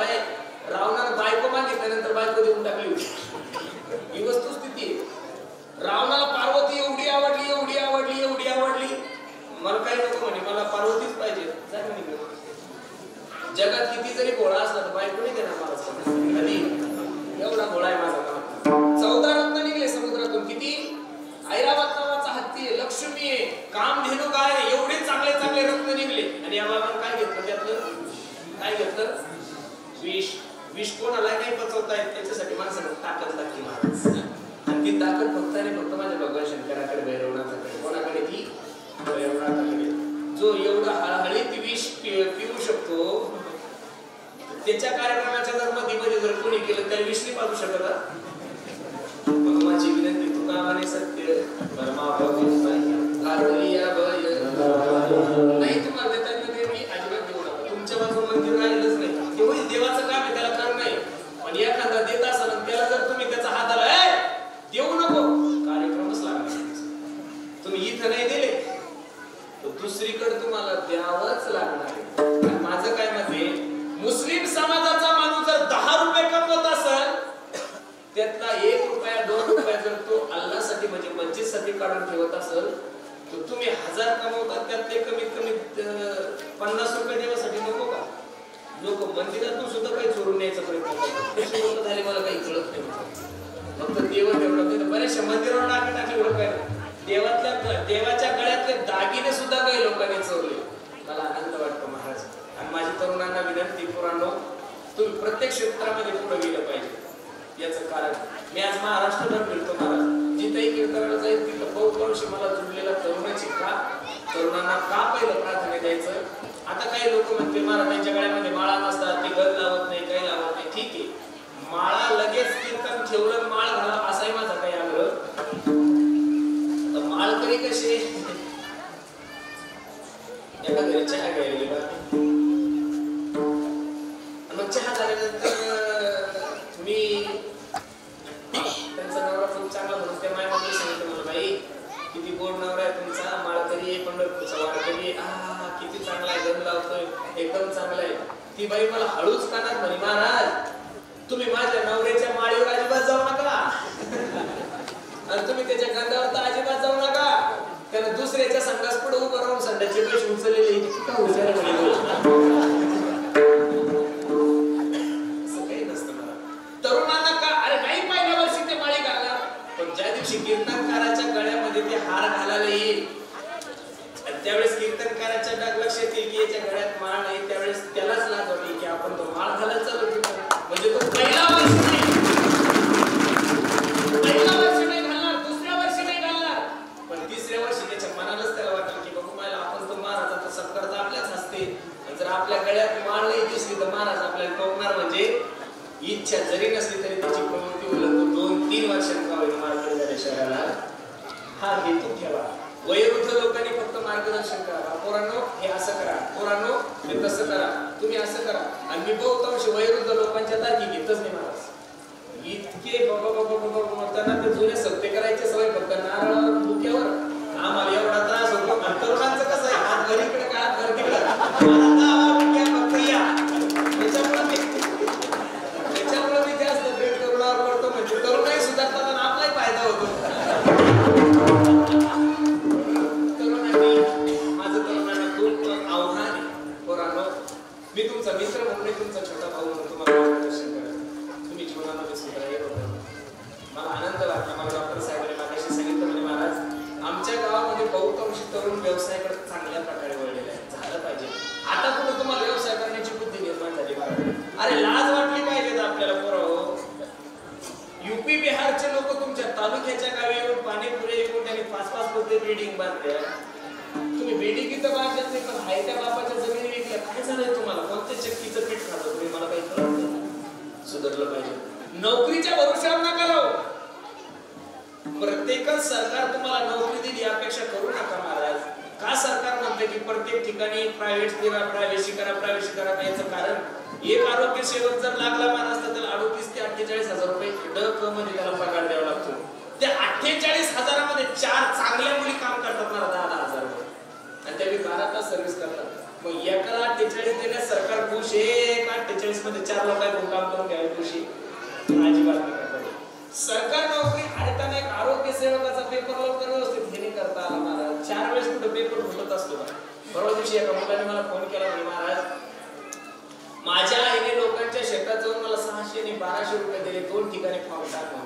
आहे. रावणानं बायको मागितल्यानंतर बायको देऊन टाकली होती. ही वस्तुस्थिती आहे. रावणाला पार्वती एवढी आवडली. मला काही नको म्हणे, मला पार्वतीच पाहिजे. जगात किती जरी गोळा असला तर बायको नाही देणार मला कधी. एवढा गोळा आहे माझा काम. 14 रत्न निघले समुद्रातून. किती? ऐरावत नावाचा हत्ती आहे, लक्ष्मी आहे, कामधेनू गाय आहे, एवढे चांगले चांगले रत्न निघले. आणि या बाबांनी काय घेतलं त्यातलं? काय घेतलं? विष. विष कोणाला नाही पचवता येत त्याच्यासाठी माणसाला ताकद लागते महाराज. आणि ती ताकद फक्त आणि फक्त माझ्या भगवान शंकराकडे, भैरवनाथाकडे. कोणाकडे? ती भैरवनाथाकडे. जो एवढा हळहळी ती विष पिऊ शकतो, त्याच्या कार्यक्रमाच्या जर मध्ये जर कोणी केलं त्या विषनी पाहू शकत. माझी विनंती तुकाने सत्य परमाभाव नाही तुम्हाला देता येत नाही, मी अजिबात देऊ नका. तुमच्या बाजूला मंदिर राहिलंच नाही, ते होईल देवाचं काम आहे, त्याला कर नाही. पण एखादा देत असाल त्याला जर तुम्ही त्याचा हात आला देऊ नको, कार्यक्रमच लागणार. तुम्ही इथं नाही दिले तर दुसरीकडे तुम्हाला द्यावंच लागणार. माझं काय मत आहे, मुस्लिम समाजाचा माणूस जर 10 रुपये कमवत असेल त्यातला 1 रुपया 2 रुपया जर तो अल्लाहसाठी म्हणजे मस्जिदसाठी काढून ठेवत असेल तर तुम्ही 1000 कमवतात त्यातले कमीत कमी 50 रुपये देवासाठी नको का? लोक मंदिरातून सुद्धा काही चोरून न्यायचा प्रयत्न करतात. कशी लोक झाले मला काही कळत नाही. फक्त देव तेवढं बऱ्याचशा मंदिरावर टाकी ओळखायला देवाच्या गळ्यातले दागिने सुद्धा काही लोकांनी चोरले. मला आनंद वाटतो महाराज. आणि माझी तरुणांना विनंती, पुराणो तुम्ही प्रत्येक क्षेत्रामध्ये पुढे गेलं पाहिजे. याचं कारण मी आज महाराष्ट्रभर फिरतो महाराज, जिथेही कीर्तनाला जाईल तिथं बहुतांशी मला जुळलेला तरुणाची का, तरुणांना का पहिलं प्राधान्य द्यायचं. आता काही लोक म्हणते महाराजांच्या गळ्यामध्ये माळा नसतात, ते गल लावत नाही, काही लावत नाही. ठीक आहे, माळा लगेच कीर्तन ठेवलं माळ घाला असाही माझा काही आग्रह. माळकरी कसे एका घरी चहा घ्यायला गेला, मग चहा झाल्यानंतर मी त्यांचा नवरा खूप चांगला म्हणून त्या माय मम्मी सांगितलं मला, बाई किती गोड नवरा आहे तुमचा, माळकरी आहे, पंढरपूरचा वारकरी आहे, किती चांगला आहे, गंध लावतोय, एकदम चांगला आहे. ती बाई मला हळूच कानात म्हणे, महाराज तुम्ही माझ्या नवऱ्याच्या माळीवर अजिबात जाऊ नका आणि तुम्ही त्याच्या गंधावर तर अजिबात जाऊ नका. त्यानं दुसऱ्याच्या संघास पुढे उभं राहून संध्याचे पैसे उचललेले तरुणांना का अरे नाही पहिल्या वर्षी ते माळी घालणार, पण ज्या दिवशी कीर्तनकाराच्या गळ्यामध्ये ते हार घालायला येईल त्यावेळेस कीर्तनकाराच्या डाग लक्षात येईल की याच्या गळ्यात माळ नाही, त्यावेळेस त्यालाच लाज वाटेल की आपण तो माळ घालायला चालू केला. म्हणजे तो पहिला वर्ष नाही घालणार, दुसऱ्या वर्षी नाही घालणार, पण तिसऱ्या वर्षी त्याच्या मनालाच त्याला वाटेल की बघू मला आपण तो महाराजाचा सत्कार तर आपल्याच हस्ते. जर आपल्या गळ्यात माळ नाही दिसली तर महाराज आपल्याला टोकणार. म्हणजे इच्छा जरी नसली तरी त्याची प्रवृत्ती होईल. 2-3 वर्षांचा होईल मार्ग झाल्या शहराला. हा हेतू ठेवा. वयोवृद्ध लोकांनी फक्त मार्गदर्शन करा, पोरांनो हे असं करा, पोरांनो हे तसं करा, तुम्ही असं करा. आणि मी बहुतांश वयोवृद्ध लोकांच्या तारखी घेतच नाही महाराज. इतके बाबा त्यांना ते जुने सत्य करायचे सवय, फक्त नारळावर डोक्यावर. आम्हाला एवढा त्रास होतो. तरुणांचं कसं आहे, हात घरीकडे काय हात घर तिकडे, त्याच्यामुळे मी जास्त भेट तरुणावर करतो. म्हणजे तरुणाही सुधारतात आणि आपलाही फायदा होतो. मी तुमचा मित्र म्हणून तुमचा छोटा भाऊ म्हणून तुम्हाला मार्गदर्शन करेन. तुम्ही जीवनामध्ये सुधारायला होतं. मला आनंद वाटला. मला डॉक्टर साहेबांनी मागाशी सांगितलं म्हणजे महाराज आमच्या गावामध्ये बहुतांशी तरुण व्यवसायाकडे चांगल्या प्रकारे वळलेले आहे. झालं पाहिजे. आता कुठे तुम्हाला व्यवसाय करण्याची बुद्धी निर्माण झाली महाराज. अरे लाज वाटली पाहिजे आपल्याला. पोरांनो युपी बिहारचे लोक तुमच्या तालुक्याच्या गावी येऊन पाणीपुरी येऊन त्यांनी 5-5 कोटी बिल्डिंग बांधल्या. तुम्ही बिल्डिंग इथं बांधत नाही पण हाय त्या बापाच्या जमिनी विकल्या. काय झालंय तुम्हाला? कोणत्या चक्कीचं पीठ खातो तुम्ही? मला काही कळत नाही. सुधारलं पाहिजे. नोकरीच्या भरोशावर नका राहू. प्रत्येकच सरकार तुम्हाला नोकरी दिली अपेक्षा करू नका महाराज. का सरकार म्हणते की प्रत्येक ठिकाणी प्रायव्हेट करा याचं कारण एक आरोग्य सेवक जर लागला महाराज तर त्याला 38 ते 48 हजार रुपये म्हणजे त्याला पगार द्यावा लागतो. त्या 48 हजारामध्ये 4 चांगल्या मुली काम करतात मला 10-10 हजार रुपये आणि त्या 12 तास सर्व्हिस करतात. मग एकाला 48 देण्यास सरकार खुश आहे का? 48 मध्ये 4 लोकांना काम करून घ्यायला खुशी अजिबात नाही करतात. सरकार नोकरी आणि त्यांना एक आरोग्य सेवकाचा पेपर लवकर व्यवस्थित हे नाही करता आला महाराज. 4 वेळेस कुठे पेपर फुटत असतो का? परवा दिवशी एका मुलाने मला फोन केला म्हणजे महाराज माझ्या आईने लोकांच्या शेतात जाऊन मला 600 आणि 1200 रुपये दिले, 2 ठिकाणी फॉर्म टाकला.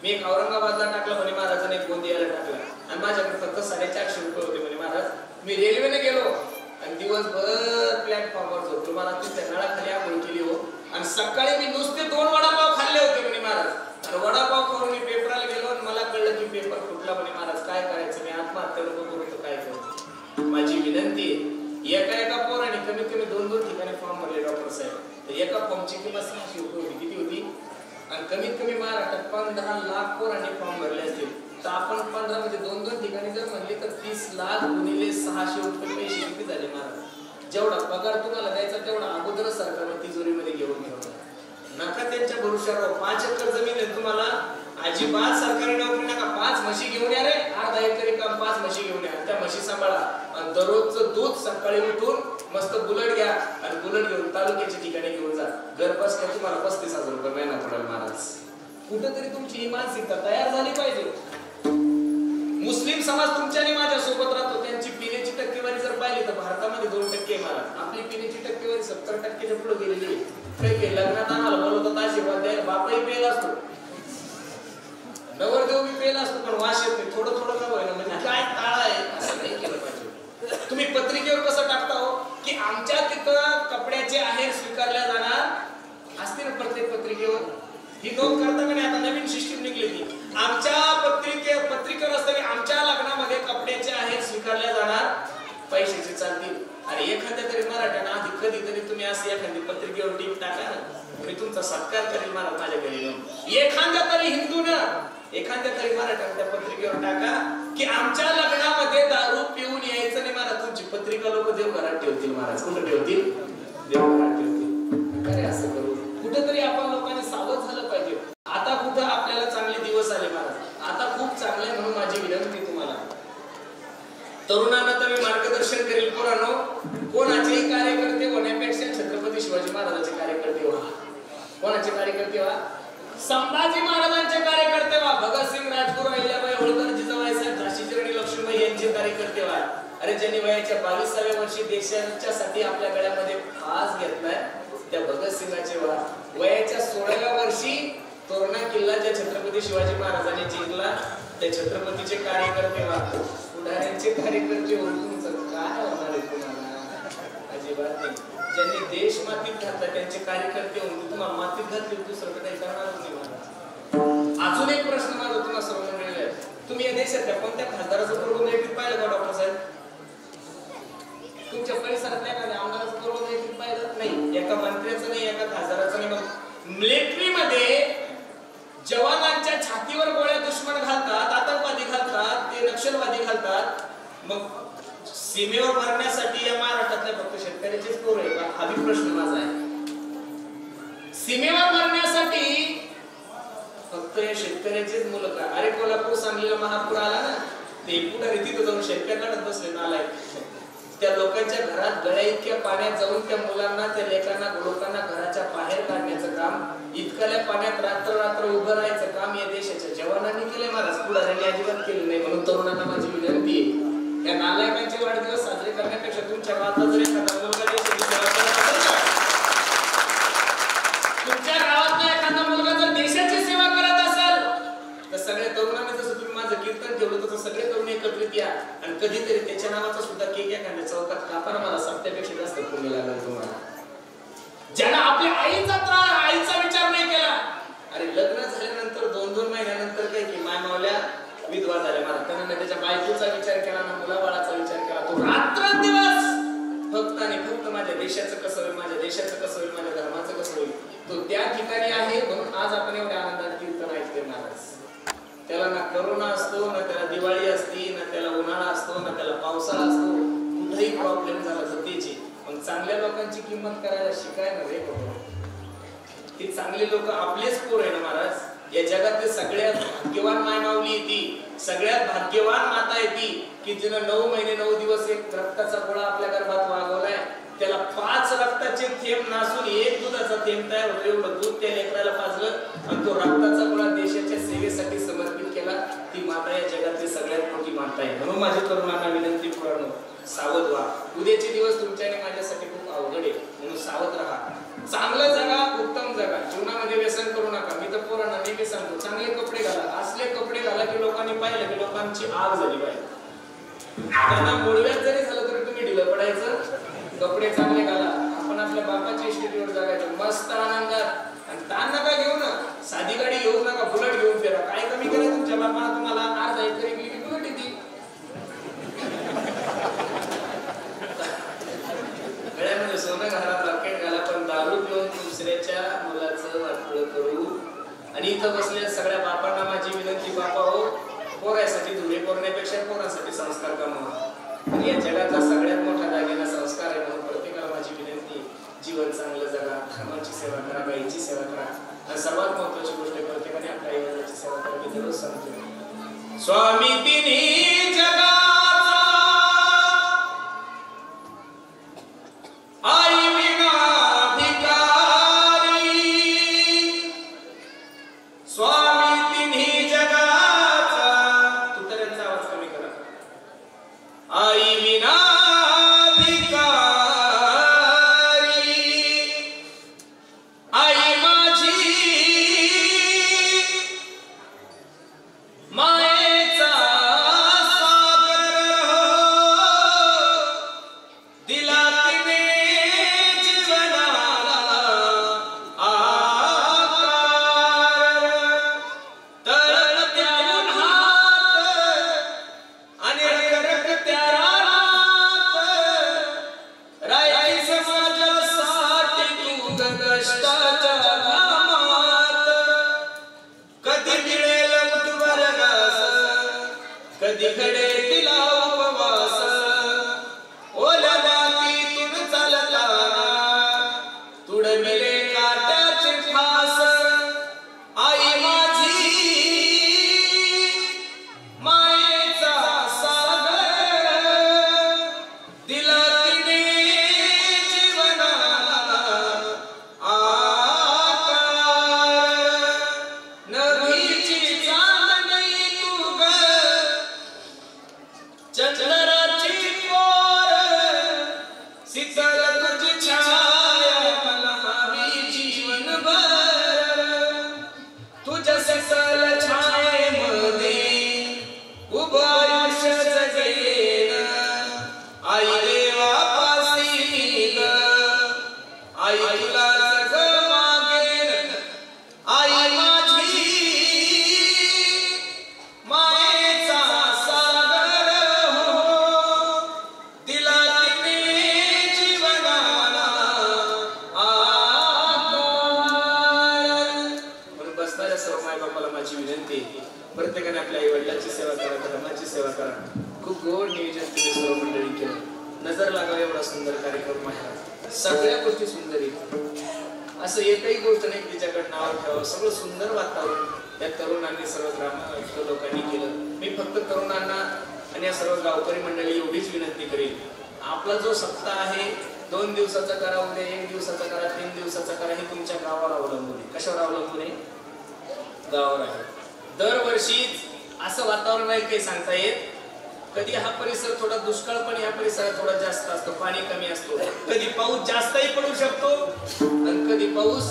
मी एक औरंगाबादला टाकला म्हणे महाराजांनी, एक गोंदियाला टाकला आणि माझ्याकडे फक्त 450 रुपये होते म्हणे महाराज. मी रेल्वेने गेलो आणि दिवसभर प्लॅटफॉर्मवर झोपलो. मला तिथे नळाखाली आंघोळ केली हो आणि सकाळी मी नुसते 2 वडापाव खाल्ले होते म्हणे महाराज. आणि वडापाव खाऊन मी पेपराला गेलो आणि मला कळलं की पेपर फुटला म्हणे महाराज. काय करायचं, मी आत्महत्या नको करू तर काय करायचं. माझी विनंती आहे, एका पोराने कमीत कमी 2 ठिकाणी फॉर्म भरले डॉक्टर साहेब. तर एका फॉर्मची किंमत 600 रुपये होती. किती होती? आणि कमीत कमी महाराष्ट्रात 15 लाख पोरांनी फॉर्म भरले असतील. तर आपण 15 मध्ये 2 ठिकाणी जर म्हणले तर 30 लाख गुणिले 600 रुपये पैसे किती झाले महाराज? जेवढा पगार तुम्हाला द्यायचा तेवढा अगोदर सरकारने तिजोरीमध्ये घेऊन ठेवला. नका त्यांच्या भरोश्यावर. 5 एकर जमीन आहे तुम्हाला, अजिबात सरकारी नोकरी नका. 5 म्हशी घेऊन या रे, अर्धा एकरी काम 5 म्हशी घेऊन या, त्या म्हशी सांभाळा आणि दररोजचं दूध सकाळी उठून मस्त बुलेट घ्या आणि बुलेट घेऊन तालुक्याच्या ठिकाणी घेऊन जा. घर बसल्या तुम्हाला 35,000 रुपये महिना पडेल महाराज. कुठेतरी तुमची ही मानसिकता तयार झाली पाहिजे. मुस्लिम समाज तुमच्या आणि माझ्या सोबत राहतो. त्यांची पिण्याची टक्केवारी जर पाहिली तर भारतामध्ये 2% महाराज. आपली पिण्याची टक्केवारी 70% पुढे गेलेली आहे. काही लग्नात आम्हाला बोलवतात आशीर्वाद द्यायला, बापाही पेला असतो, नवरदेव बी पेला असतो, पण वास येत नाही. थोडं थोडं का होईना, म्हणजे काय ताळ आहे असं नाही केलं पाहिजे. तुम्ही पत्रिकेवर कसं टाकता हो की आमच्या तिथं कपड्याचे आहेर स्वीकारल्या जाणार असते ना प्रत्येक पत्रिकेवर. ही नोंद करता का नाही? आता नवीन सिस्टीम निघली ती. आमच्या पत्रिकेवर असतं की आमच्या लग्नामध्ये कपड्याचे आहेर स्वीकारल्या जाणार, पैशाचे चालतील. आणि एखाद्या तरी मराठ्यानं आधी कधीतरी तुम्ही असे एखादी पत्रिकेवर टीप टाका ना, मी तुमचा सत्कार करेल महाराज माझ्या घरी येऊन. एखाद्या तरी हिंदूनं, एखाद्या तरी मराठ्यानं त्या पत्रिकेवर टाका की आमच्या लग्नामध्ये दारू पिऊन यायचं नाही महाराज. तुमची पत्रिका लोक देवघरात ठेवतील महाराज. कुठं ठेवतील? देवघरात ठेवतील. अरे असं करू. कुठेतरी आपण लोकांनी सावध झालं पाहिजे. आता कुठं आपल्याला चांगले दिवस आले महाराज, आता खूप चांगले. म्हणून माझी विनंती तुम्हाला तरुणांना तर मी मार्गदर्शन करेल. पोरांनो, कोणाचेही कार्यकर्ते होण्यापेक्षा छत्रपती शिवाजी महाराजांचे कार्यकर्ते व्हा. कोणाचे कार्यकर्ते व्हा? संभाजी महाराजांचे कार्यकर्ते व्हा. भगतसिंग, राजगुरू, अहिल्याबाई होळकर, जिजाबाई साहेब, झाशीची राणी लक्ष्मीबाई यांचे कार्यकर्ते व्हा. अरे ज्यांनी वयाच्या 22व्या वर्षी देशाच्यासाठी आपल्या गळ्यामध्ये फास घेतलाय त्या भगतसिंगाचे व्हा. वयाच्या 16व्या वर्षी तोरणा किल्ला ज्या छत्रपती शिवाजी महाराजांनी जिंकला त्या छत्रपतीचे कार्यकर्ते व्हा. पुढाऱ्यांचे कार्यकर्ते होऊन तुमचं काय होणार आहे तुम्हाला? अजिबात नाही. ज्यांनी देश मातीत घातला त्यांचे कार्यकर्ते होऊन तुम्हाला मातीत घातले, दुसरं काही करणार नाही मला. अजून एक प्रश्न माझा तुम्हाला सर्व मंडळीला आहे. तुम्ही या देशातल्या कोणत्या खासदाराचं पूर्वनियोजित पाहिलं का डॉक्टर साहेब? तुमच्या परिसरातल्या एखाद्या आमदाराचं पूर्वनियोजित पाहिलं नाही? एका मंत्र्याचं नाही, एका खासदाराचं नाही. मग मिलिटरीमध्ये जवानांच्या छातीवर गोळ्या दुश्मन घालतात, आतंकवादी घालतात, ते नक्षलवादी घालतात. मग सीमेवर मरण्यासाठी या महाराष्ट्रातल्या फक्त शेतकऱ्याचेच पोर आहे का? हा भी प्रश्न माझा आहे. सीमेवर मरण्यासाठी फक्त या शेतकऱ्याचेच मुलं का? अरे कोल्हापूर सांगलीला महापूर आला ना, ते पुढे तिथं जाऊन शेतकऱ्याकडे बसले नालायक. त्या लोकांच्या घरात गळ्या इतक्या पाण्यात जाऊन त्या मुलांना, त्या लेकांना, लोकांना घराच्या बाहेर काढण्याचं काम, इतक्या पाण्यात रात्र उभं राहायचं काम या देशाच्या जवानांनी केलंय महाराज. पुढाऱ्यांनी अजिबात केलं नाही. म्हणून तरुणांना माझी विनंती आहे, या नालायकांचे वाढदिवस साजरे करण्यापेक्षा तुमच्या गावातला जर एखादा मुलगा देशाची सेवा करत असेल ना, तुमच्या गावातला एखादा मुलगा जर देशाची सेवा करत असेल तर सगळ्या तरुणांनी, जसं तुम्ही माझं कीर्तन ठेवलं तसं सगळे तरुण एकत्रित या आणि कधीतरी त्याच्या नावाचा सुद्धा केक एखाद्या चौकात कापाना. मला सत्यापेक्षा जास्त पुण्य लागेल तुम्हाला. ज्याला आपल्या आईचा विचार नाही केला. अरे लग्न झाल्यानंतर 2-2 महिन्यानंतर काय की माय मावल्या विधवा झाल्या महाराज, त्याने त्याच्या बायकोचा विचार केला ना मुलाबाळाचा विचार केला. तो रात्रंदिवस फक्त आणि फक्त माझ्या देशाचं कसं होईल, माझ्या देशाचं कसं होईल, माझ्या धर्माचं कसं होईल, तो त्या ठिकाणी आहे. म्हणून आज आपण एवढ्या आनंदात कीर्तन ऐकते महाराज. त्याला ना करोना असतो, ना त्याला दिवाळी असती, ना त्याला उन्हाळा असतो, ना त्याला पावसाळा असतो. कुठेही प्रॉब्लेम झाला तर त्याची. मग चांगल्या लोकांची किंमत करायला शिकायला रे बाबा. ती चांगली लोक आपलेच पोर आहे ना महाराज. या जगातले सगळ्यात भाग्यवान माय माऊली ती, सगळ्यात भाग्यवान माता आहे ती की जिनं 9 महिने 9 दिवस एक रक्ताचा गोळा आपल्या गर्भात वागवलाय त्याला 5 रक्ताचे थेंब नासून 1 दुधाचा थेंब तयार होतो. एवढं दूध त्या लेकराला पाजलं आणि तो रक्ताचा गोळा देशाच्या सेवेसाठी समर्पित केला. ती माता या जगातली सगळ्यात मोठी माता आहे. म्हणून माझ्या तरुणांना विनंती, पुराणो सावध व्हा. उद्याचे दिवस तुमच्या आणि माझ्यासाठी खूप अवघड आहे. म्हणून सावध राहा, चांगलं जगा, उत्तम जगा. जीवनामध्ये व्यसन करू नका. मी तर पोरांना नेहमी सांगतो, चांगले कपडे घाला. असले कपडे घाला की लोकांनी पाहिलं की लोकांची आग झाली पाहिजे. त्यांना मुळव्यात जरी झालं तरी तुम्ही ढिलं पडायचं. कपडे चांगले घाला. आपण आपल्या बापाच्या इस्टेटीवर जगायचं मस्त आनंदात. आणि ताण नका घेऊ ना. साधी गाडी घेऊ नका, बुलेट घेऊन फिरा. काय कमी केलं तुमच्या बापाला? तुम्हाला अर्धा एकर गेली बुलेट येते. गळ्यामध्ये सोनं घाला, लॉकेट घाला, पण दारू पिऊन दुसऱ्याच्या मुलाचं वाटोळं करू. आणि इथं बसलेल्या सगळ्या बापांना माझी विनंती, बापा हो, पोरासाठी धुळे पोरण्यापेक्षा पोरासाठी संस्कार कमवा. आणि या जगातला सगळ्यात मोठा दागिना संस्कार आहे. म्हणून प्रत्येकाला माझी विनंती, जीवन चांगलं जगा, धर्माची सेवा करा, गायीची सेवा करा. आणि सर्वात महत्वाची गोष्ट, प्रत्येकाने आपल्या आईवडिलांची सेवा करा. मी दररोज सांगतो, स्वामी तिन्ही जगाचा आई विना भिकारी. स्वामी तिन्ही जगाचा, तुताऱ्यांचा आवाज कमी करा. आई विना प्रत्येकाने आपल्या आई वडिलांची सेवा करा, धर्माची सेवा करा. खूप गोड नियोजन तुम्ही सर्व मंडळी केलं. नजर लागावा एवढा सुंदर कार्यक्रम आहे. सगळ्या गोष्टी सुंदर आहेत. असं एकही गोष्ट नाही तिच्याकडे नाव ठेवावं. सगळं सुंदर वातावरण त्या तरुणांनी, सर्व ग्राम लोकांनी केलं. मी फक्त तरुणांना आणि या सर्व गावकरी मंडळी एवढीच विनंती करेल, आपला जो सप्ताह आहे 2 दिवसाचा करा, उद्या 1 दिवसाचा करा, 3 दिवसाचा करा, हे तुमच्या गावावर अवलंबून आहे. कशावर अवलंबून आहे? गावावर आहे. दरवर्षी असं वातावरण आहे काही सांगता येत. कधी हा परिसर थोडा दुष्काळ, पण या परिसरात थोडा जास्त असतो, पाणी कमी असतो. कधी पाऊस जास्तही पडू शकतो आणि कधी पाऊस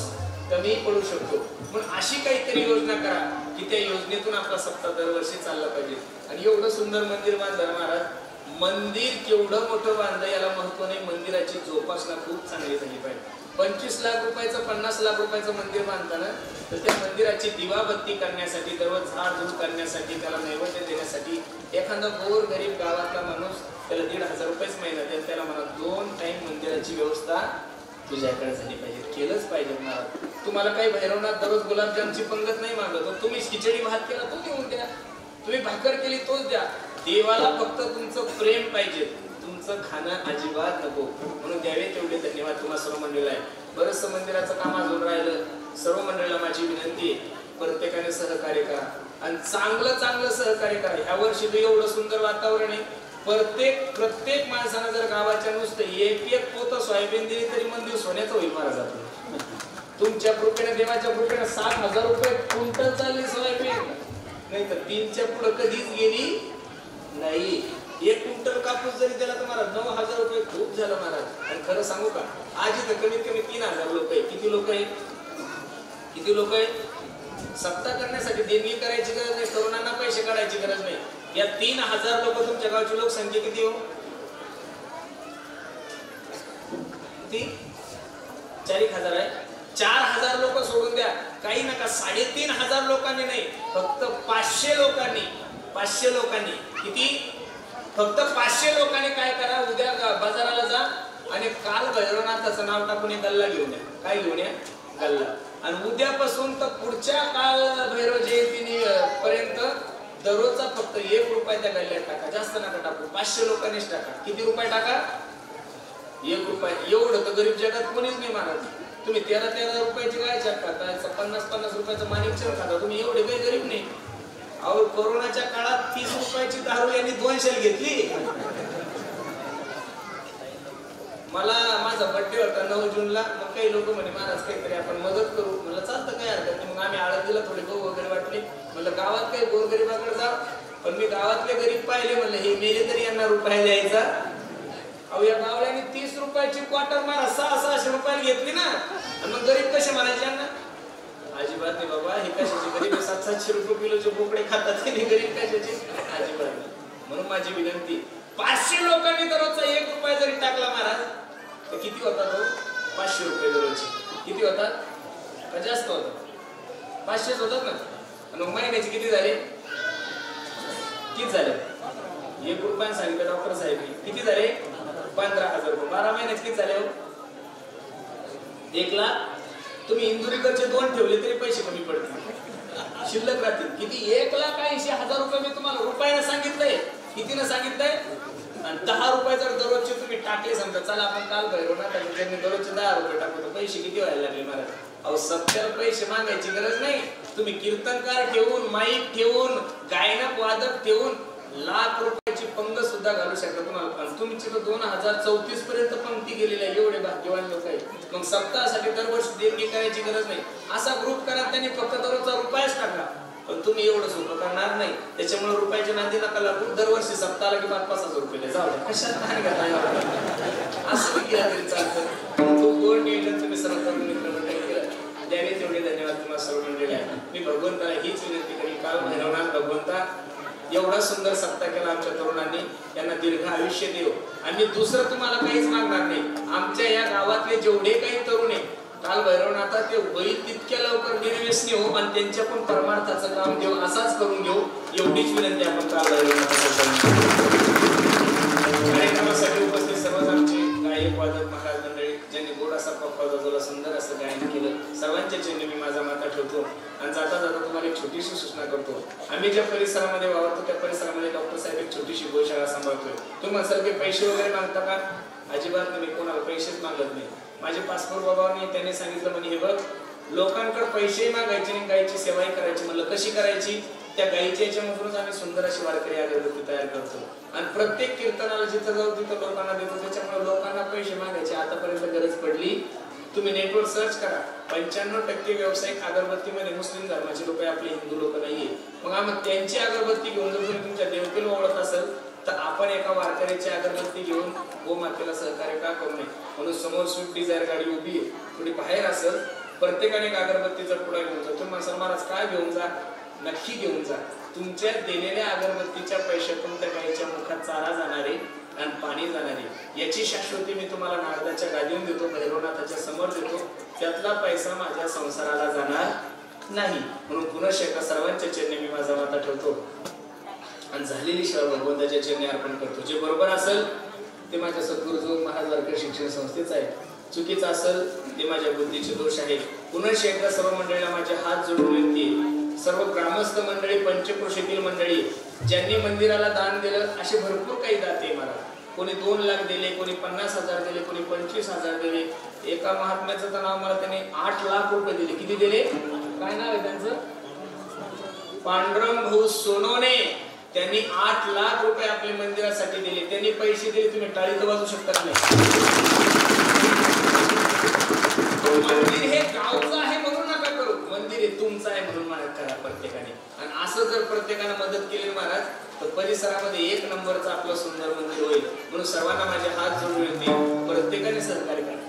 कमी पडू शकतो. पण अशी काहीतरी योजना करा की त्या योजनेतून आपला सप्ताह दरवर्षी चालला पाहिजे. आणि एवढं सुंदर मंदिर बांधलं महाराज. मंदिर केवढं मोठं बांधलं याला महत्व नाही, मंदिराची जोपासना खूप चांगली झाली पाहिजे. 25 लाख रुपयाचं 50 लाख रुपयाचं मंदिर बांधताना तर त्या मंदिराची दिवाबत्ती करण्यासाठी, दररोज झाडझूड करण्यासाठी, त्याला नैवेद्य देण्यासाठी एखादा गोर गरीब गावातला माणूस त्याला 1,500 रुपयेच महिना द्या. त्याला म्हणा 2 टाइम मंदिराची व्यवस्था तुझ्याकडे झाली पाहिजे, केलंच पाहिजे. महाराज तुम्हाला काही भैरवनाथ दररोज गुलाबजामची पंगत नाही मागत. तुम्ही खिचडी भात केला तो देऊन द्या, तुम्ही भाकर केली तोच द्या. देवाला फक्त तुमचं प्रेम पाहिजे, तुमचं खाणं अजिबात नको. म्हणून द्यावे तेवढे धन्यवाद तुम्हा सर्व मंडळीला आहे. बरंचसं मंदिराचं काम अजून राहिलं. सर्व मंडळीला माझी विनंती आहे, प्रत्येकाने सहकार्य करा आणि चांगलं चांगलं सहकार्य करा. ह्या वर्षी तर एवढं सुंदर वातावरण आहे. प्रत्येक माणसानं जर गावाच्या नुसतं एक पोतं सोयाबीन दिली तरी मंदिर सोन्याचं होईल महाराजात. तुमच्या कृपेने देवाच्या कृपेने 7,000 रुपये क्विंटल चालली सोयाबीन, नाही तर 3च्या पुढे कधीच गेली नाही. 1 क्विंटल कापूस जरी त्याला तुम्हाला 9,000 रुपये खूप झालं महाराज. आणि खरं सांगू का, आज इथं कमीत कमी 3,000 लोक आहे. किती लोक आहे? सत्ता करण्यासाठी देणगी करायची गरज नाही, तरुणांना पैसे काढायची गरज नाही. या 3,000 लोक तुमच्या गावची लोकसंख्या किती हो? किती? 4,000 आहे. 4,000 लोक सोडून द्या, काही नका. 3,500 लोकांनी नाही, फक्त 500 लोकांनी किती? फक्त 500 लोकांनी काय करा, उद्या बाजाराला जा आणि काल भैरवनाथाचं नाव टाकून एक गल्ला घेऊन या. काय घेऊन या? गल्ला. आणि उद्यापासून तर पुढच्या काल भैरव जयंती पर्यंत दररोजचा फक्त 1 रुपया त्या गल्ल्यात टाका, जास्त नका टाकू. 500 लोकांनीच टाका. किती रुपये टाका? 1 रुपया. एवढं तर गरीब जगात कोणीच नाही महाराज. तुम्ही 13 रुपयाची काय खाता, 50 रुपयाचं माणिकचंद खाता, तुम्ही एवढे काही गरीब नाही. अहो, कोरोनाच्या काळात 30 रुपयाची दारू यांनी 2 शेल घेतली. मला माझा बर्थडे होता 9 जूनला. मग काही लोक म्हणे महाराज काहीतरी आपण मदत करू. म्हणलं चालतं, काय हरकत नाही. मग आम्ही आळंदीला थोडे गहू वगैरे वाटले. म्हणलं गावात काही गोरगरीबाकडे जा. पण मी गावातले गरीब पाहिले, म्हणलं हे मेले तरी यांना रुपया द्यायचा. अहो, या गावड्याने 30 रुपयाची क्वार्टर मारा 600 रुपयाला घेतली ना. आणि मग गरीब कसे म्हणायचे यांना? अजिबात नाही बाबा, हे कशाचे गरीब? 700-700 रुपये किलोचे बोकडे खातात, हे गरीब कशाचे? अजिबात नाही. म्हणून माझी विनंती, 500 लोकांनी दररोजचा 1 रुपया जरी टाकला महाराज तर किती होतात हो? 500 रुपये दररोजचे. किती होतात? का जास्त होतात? 500 होतात ना. आणि महिन्याचे किती झाले? 1 रुपया सांगितलं डॉक्टर साहेब. किती झाले? 15,000 रुपये. 12 महिन्याचे किती झाले हो? 1 लाख. तुम्ही इंदुरीकरचे 2 ठेवले तरी पैसे कमी पडतील, शिल्लक राहतील. किती? 1,80,000 रुपये मी तुम्हाला रुपयाने सांगितलंय. कितीनं सांगितलंय? आणि 10 रुपये जर दररोजचे तुम्ही टाकले, समजा चला आपण काल भैरवनाथांनी दररोजचे 10 रुपये टाकू, तर पैसे किती व्हायला लागले महाराज? अहो, 70 पैसे मागायची गरज नाही. तुम्ही कीर्तनकार ठेवून, माईक ठेवून, गायनक वादक ठेवून लाख रुपयाची पंग सुद्धा घालू शकता तुम्हाला. पण तुमची तर 2034 पर्यंत पंक्ती गेलेली आहे. एवढे भाग्यवान लोक आहेत. मग सप्ताहासाठी दरवर्षी देणगी करायची गरज नाही. असा ग्रुप करा, त्यांनी फक्त दररोजचा रुपयाच टाकला. पण तुम्ही एवढं सोपं करणार नाही. त्याच्यामुळे रुपयाच्या नांदी नका लागू. दरवर्षी सप्ताहाला की 5,000 रुपये जाऊ द्या. कशात नाही घाला, असं केलं तरी चालतं. खूप गोड नियोजन तुम्ही सर्व करून द्यावे, तेवढे धन्यवाद तुम्हाला सर्व मंडळी. मी भगवंताला हीच विनंती करेन, काल भैरवनाथ भगवंता एवढा सुंदर सप्ताह केला आमच्या तरुणांनी, यांना दीर्घ आयुष्य देव. आणि दुसरं तुम्हाला काहीच मागणार नाही. आमच्या या गावातले जेवढे काही तरुण आहे, काल भैरवनाथा ते होईल तितक्या लवकर निर्व्यसनी हो आणि त्यांच्या पण परमार्थाचं काम देऊ, असाच करून घेऊ, एवढीच विनंती आपण काल भैरवनाथाला. कार्यक्रमासाठी उपस्थित सर्वच आमचे गायक वादक महाराज मंडळी, ज्यांनी गोड असा पप्पा जाजोला सुंदर असं गायन केलं, सर्वांच्या चरणी मी माझा माथा ठेवतो. आणि जाता जाता तुम्हाला एक छोटीशी सूचना करतो. आम्ही ज्या परिसरामध्ये वावरतो त्या परिसरामध्ये डॉक्टर साहेब एक छोटीशी गोशाळा सांभाळतोय. तुम्ही असाल की पैसे वगैरे मागता का? अजिबात नाही, कोणाला पैसेच मागत नाही. माझे पासपोर्ट बाबांनी त्यांनी सांगितलं, म्हणे हे बघ, लोकांकडे पैसेही मागायचे नाही, गायीची सेवाही करायची. म्हणलं कशी करायची? त्या गायीच्या याच्यामधूनच आम्ही सुंदर अशी वारकरी अगरबत्ती तयार करतो आणि प्रत्येक कीर्तनाला जिथं जाऊ तिथं लोकांना देतो. त्याच्यामुळे लोकांना पैसे मागायची आतापर्यंत गरज पडली. तुम्ही नेटवर सर्च करा, 95% व्यावसायिक अगरबत्तीमध्ये मुस्लिम धर्माचे लोक, आपले हिंदू लोक नाहीये. मग आम्ही त्यांची अगरबत्ती घेऊन जर तुम्ही तुमच्या देवतेला ओळखत असेल तर आपण एका वारकऱ्याची अगरबत्ती घेऊन गोमातेला सहकार्य का करू नये? म्हणून समोर स्विफ्ट डिझायर गाडी उभी आहे, थोडी बाहेर असेल, प्रत्येकाने एक अगरबत्तीचा पुडा घेऊन जा. तुम्ही म्हणाल महाराज काय घेऊन जा? नक्की घेऊन जा. तुमच्या दिलेल्या अगरबत्तीच्या पैशातून त्या गायीच्या मुखात चारा जाणारे आणि पाणी जाणारे याची शाश्वती मी तुम्हाला नारदाच्या गादीवर देतो, भैरवनाथाच्या समोर देतो. त्यातला पैसा माझ्या संसाराला जाणार नाही. म्हणून पुन्हा शेका सर्वांच्या चरणी मी माझा माथा ठेवतो आणि झालेली सेवा भगवंताच्या चरणी अर्पण करतो. जे बरोबर असेल ते माझ्या सद्गुरू महाराज वारकरी शिक्षण संस्थेचं आहे, चुकीचं असेल ते माझ्या बुद्धीचे दोष आहेत. पुन्हा शेका सर्व मंडळीला माझे हात जोडून विनंती, सर्व ग्रामस्थ मंडळी, पंचक्रोशीतील मंडळी, ज्यांनी मंदिराला दान दिलं, असे भरपूर काही दाते मला. कोणी 2 लाख दिले, कोणी 50,000 दिले, कोणी 25,000 दिले. एका महात्म्याचं तर नाव मला त्याने 8 लाख रुपये दिले. किती दिले? काय नाव आहे त्यांचं? पांडुरंग भाऊ सोनवणे. त्यांनी 8 लाख रुपये आपल्या मंदिरासाठी दिले. त्यांनी पैसे दिले, तुम्ही टाळी तर वाजू शकता नाही. मंदिर हे गावचं आहे म्हणून नका करू, मंदिर हे तुमचं आहे म्हणून महाराज करा प्रत्येकाने. आणि असं जर प्रत्येकाने मदत केली महाराज तर परिसरामध्ये एक नंबरचं आपलं सुंदर मंदिर होईल. म्हणून सर्वांना माझे हात जोडून येते, प्रत्येकाने सहकार्य करा.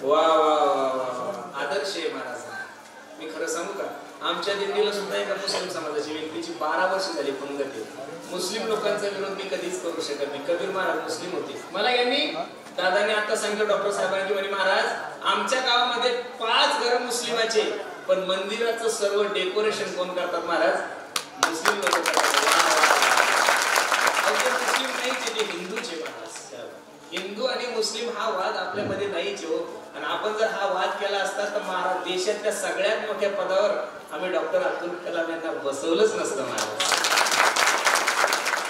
वा वा वा वा, आदर्श आहे महाराज. मी खरं सांगू का, आमच्या दिंडीला सुद्धा एका मुस्लिम समाजाची व्यक्तीची 12 वर्ष झाली पंगती. मुस्लिम लोकांचा विरोध मी कधीच करू शकत नाही. कबीर महाराज मुस्लिम होते. मला यांनी दादाने आता सांगितलं डॉक्टर साहेबांनी की म्हणे महाराज आमच्या गावामध्ये 5 घर मुस्लिमाचे, पण मंदिराचं सर्व डेकोरेशन कोण करतात महाराज? मुस्लिम लोक करतात. मुस्लिम नाहीचे, ते हिंदूचे महाराज. हिंदू आणि मुस्लिम हा वाद आपल्यामध्ये नाहीच हो. आणि आपण जर हा वाद केला असता तर महाराज देशातल्या सगळ्यात मोठ्या पदावर आम्ही डॉक्टर अब्दुल कलाम यांना बसवलंच नसतं महाराज.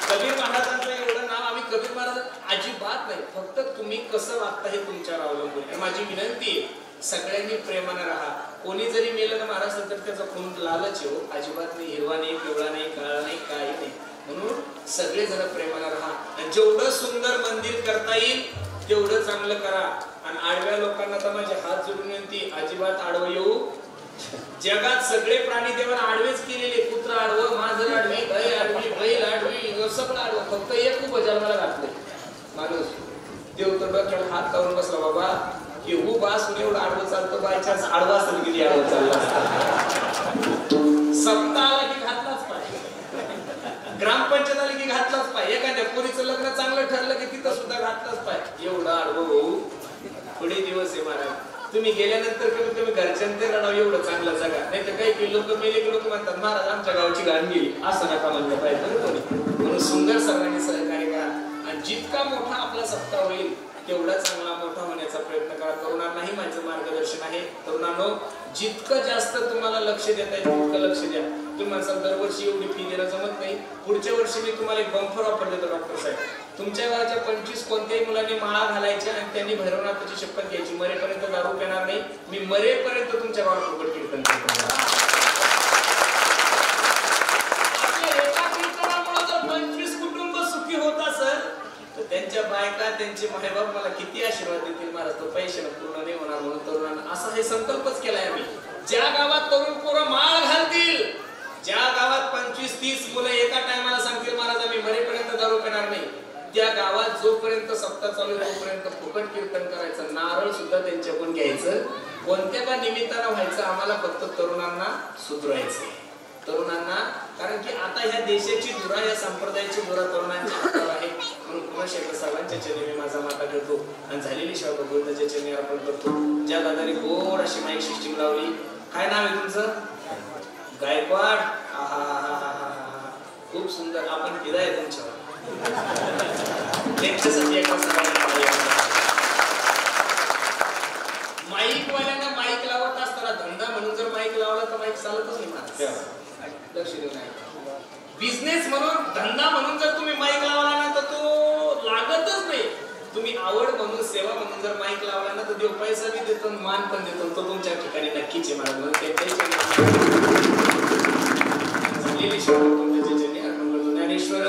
कबीर महाराजांचं एवढं नाव आम्ही कबीर महाराज अजिबात नाही. फक्त तुम्ही कसं वागता हे तुमच्यावर अवलंबून आहे. माझी विनंती आहे सगळ्यांनी प्रेमाने राहा. कोणी जरी मेलं ना महाराज तर त्याचा खून लालच हो, अजिबात नाही. हिरवा नाही, पिवळा नाही, काळा नाही, काही नाही. म्हणून सगळे जण प्रेमाने राहा. आणि जेवढं सुंदर मंदिर करता येईल तेवढं चांगलं करा. आणि आडव्या लोकांना तर माझे हात जोडून विनंती, अजिबात आडवं येऊ. जगात सगळे प्राणी देवाने आडवेच केलेले. कुत्र आडवं, मांजर आडवी, गाय आडवी, बैल आडवी, सगळं आडवं. फक्त एक खूप जन्माला घातलंय माणूस. देव तर डोक्याला हात लावून बसला बाबा की हू बास एवढं आडवं चालतं. बाय चान्स आडवा असेल किती आडवं चाललं असतं. सप्ताह आला की घातलाच पाहिजे, ग्रामपंचायत आली की घातलाच पाहिजे, एखाद्या पोरीचं लग्न चांगलं ठरलं की तिथं सुद्धा घातलाच पाहिजे. एवढं आडवं होऊ पुढे दिवस आहे महाराज. तुम्ही गेल्यानंतर कमीत कमी घरच्यांचे रडावं एवढं चांगलं जगा. नाही तर काही लोक मेले की लोक म्हणतात महाराज आमच्या गावची घाण गेली, असं नका म्हणलं पाहिजे. म्हणून सुंदर सर्वांनी सहकार्य करा. आणि जितका मोठा आपला सप्ताह होईल तेवढा चांगला मोठा होण्याचा प्रयत्न करा. तरुणांनाही माझं मार्गदर्शन आहे. तरुणांनो जितकं जास्त तुम्हाला लक्ष देता येईल तितकं लक्ष द्या. तुम्ही म्हणसाल दरवर्षी एवढी फी देणं जमत नाही, पुढच्या वर्षी मी तुम्हाला एक बंपर ऑफर देतो डॉक्टर साहेब. तुमच्या गावाच्या 25 कोणत्याही मुलांनी माळा घालायच्या आणि त्यांनी भैरवनाथाची शपथ घ्यायची, मरेपर्यंत दारू पिणार नाही. मी मरेपर्यंत तुमच्या गावात फुकट कीर्तन करतो. एका कीर्तनामुळे जर 25 कुटुंब सुखी होत असेल तर त्यांच्या बायका त्यांचे मायबाप मला किती आशीर्वाद देतील महाराज. तो पैशाने पूर्ण नाही होणार. म्हणून तरुणांना असा हे संकल्पच केलाय आम्ही. ज्या गावात तरुण पोरं माळ घालतील, ज्या गावात 25-30 मुलं एका टायमाला सांगतील महाराज आम्ही मरेपर्यंत दारू पिणार नाही, त्या गावात जोपर्यंत सप्ताह चालू तोपर्यंत फुकट कीर्तन करायचं. नारळ सुद्धा त्यांच्याकडून घ्यायचं. कोणत्या का निमित्तानं व्हायचं, आम्हाला फक्त तरुणांना सुधरायचं. तरुणांना, कारण की आता ह्या देशाची धुरा, या संप्रदायाची धुरा तरुणांच्या हातावर आहे. म्हणून पुन्हा शेखर सर्वांच्या चरणी मी माझा माता करतो आणि झालेली सेवा भगवंताच्या चरणी अर्पण करतो. ज्या दादाने गोड अशी माईक सिस्टीम लावली, काय नाव आहे तुमचं? गायकवाड. खूप सुंदर. आपण फिदा आहे तुमच्यावर. माईक वाल्यांना माईक लावत असताना धंदा म्हणून जर माईक लावला तर माईक चालतच नाही महाराज. लक्ष देऊ नये. बिझनेस म्हणून, धंदा म्हणून जर तुम्ही माईक लावला ना तर तो लागतच नाही. तुम्ही आवड म्हणून, सेवा म्हणून जर माईक लावला ना तर देव पैसा बी देतो, मान पण देतो. तो तुमच्या ठिकाणी नक्कीच आहे महाराज. म्हणून तुमच्या चरणी अर्पण करतो. ज्ञानेश्वर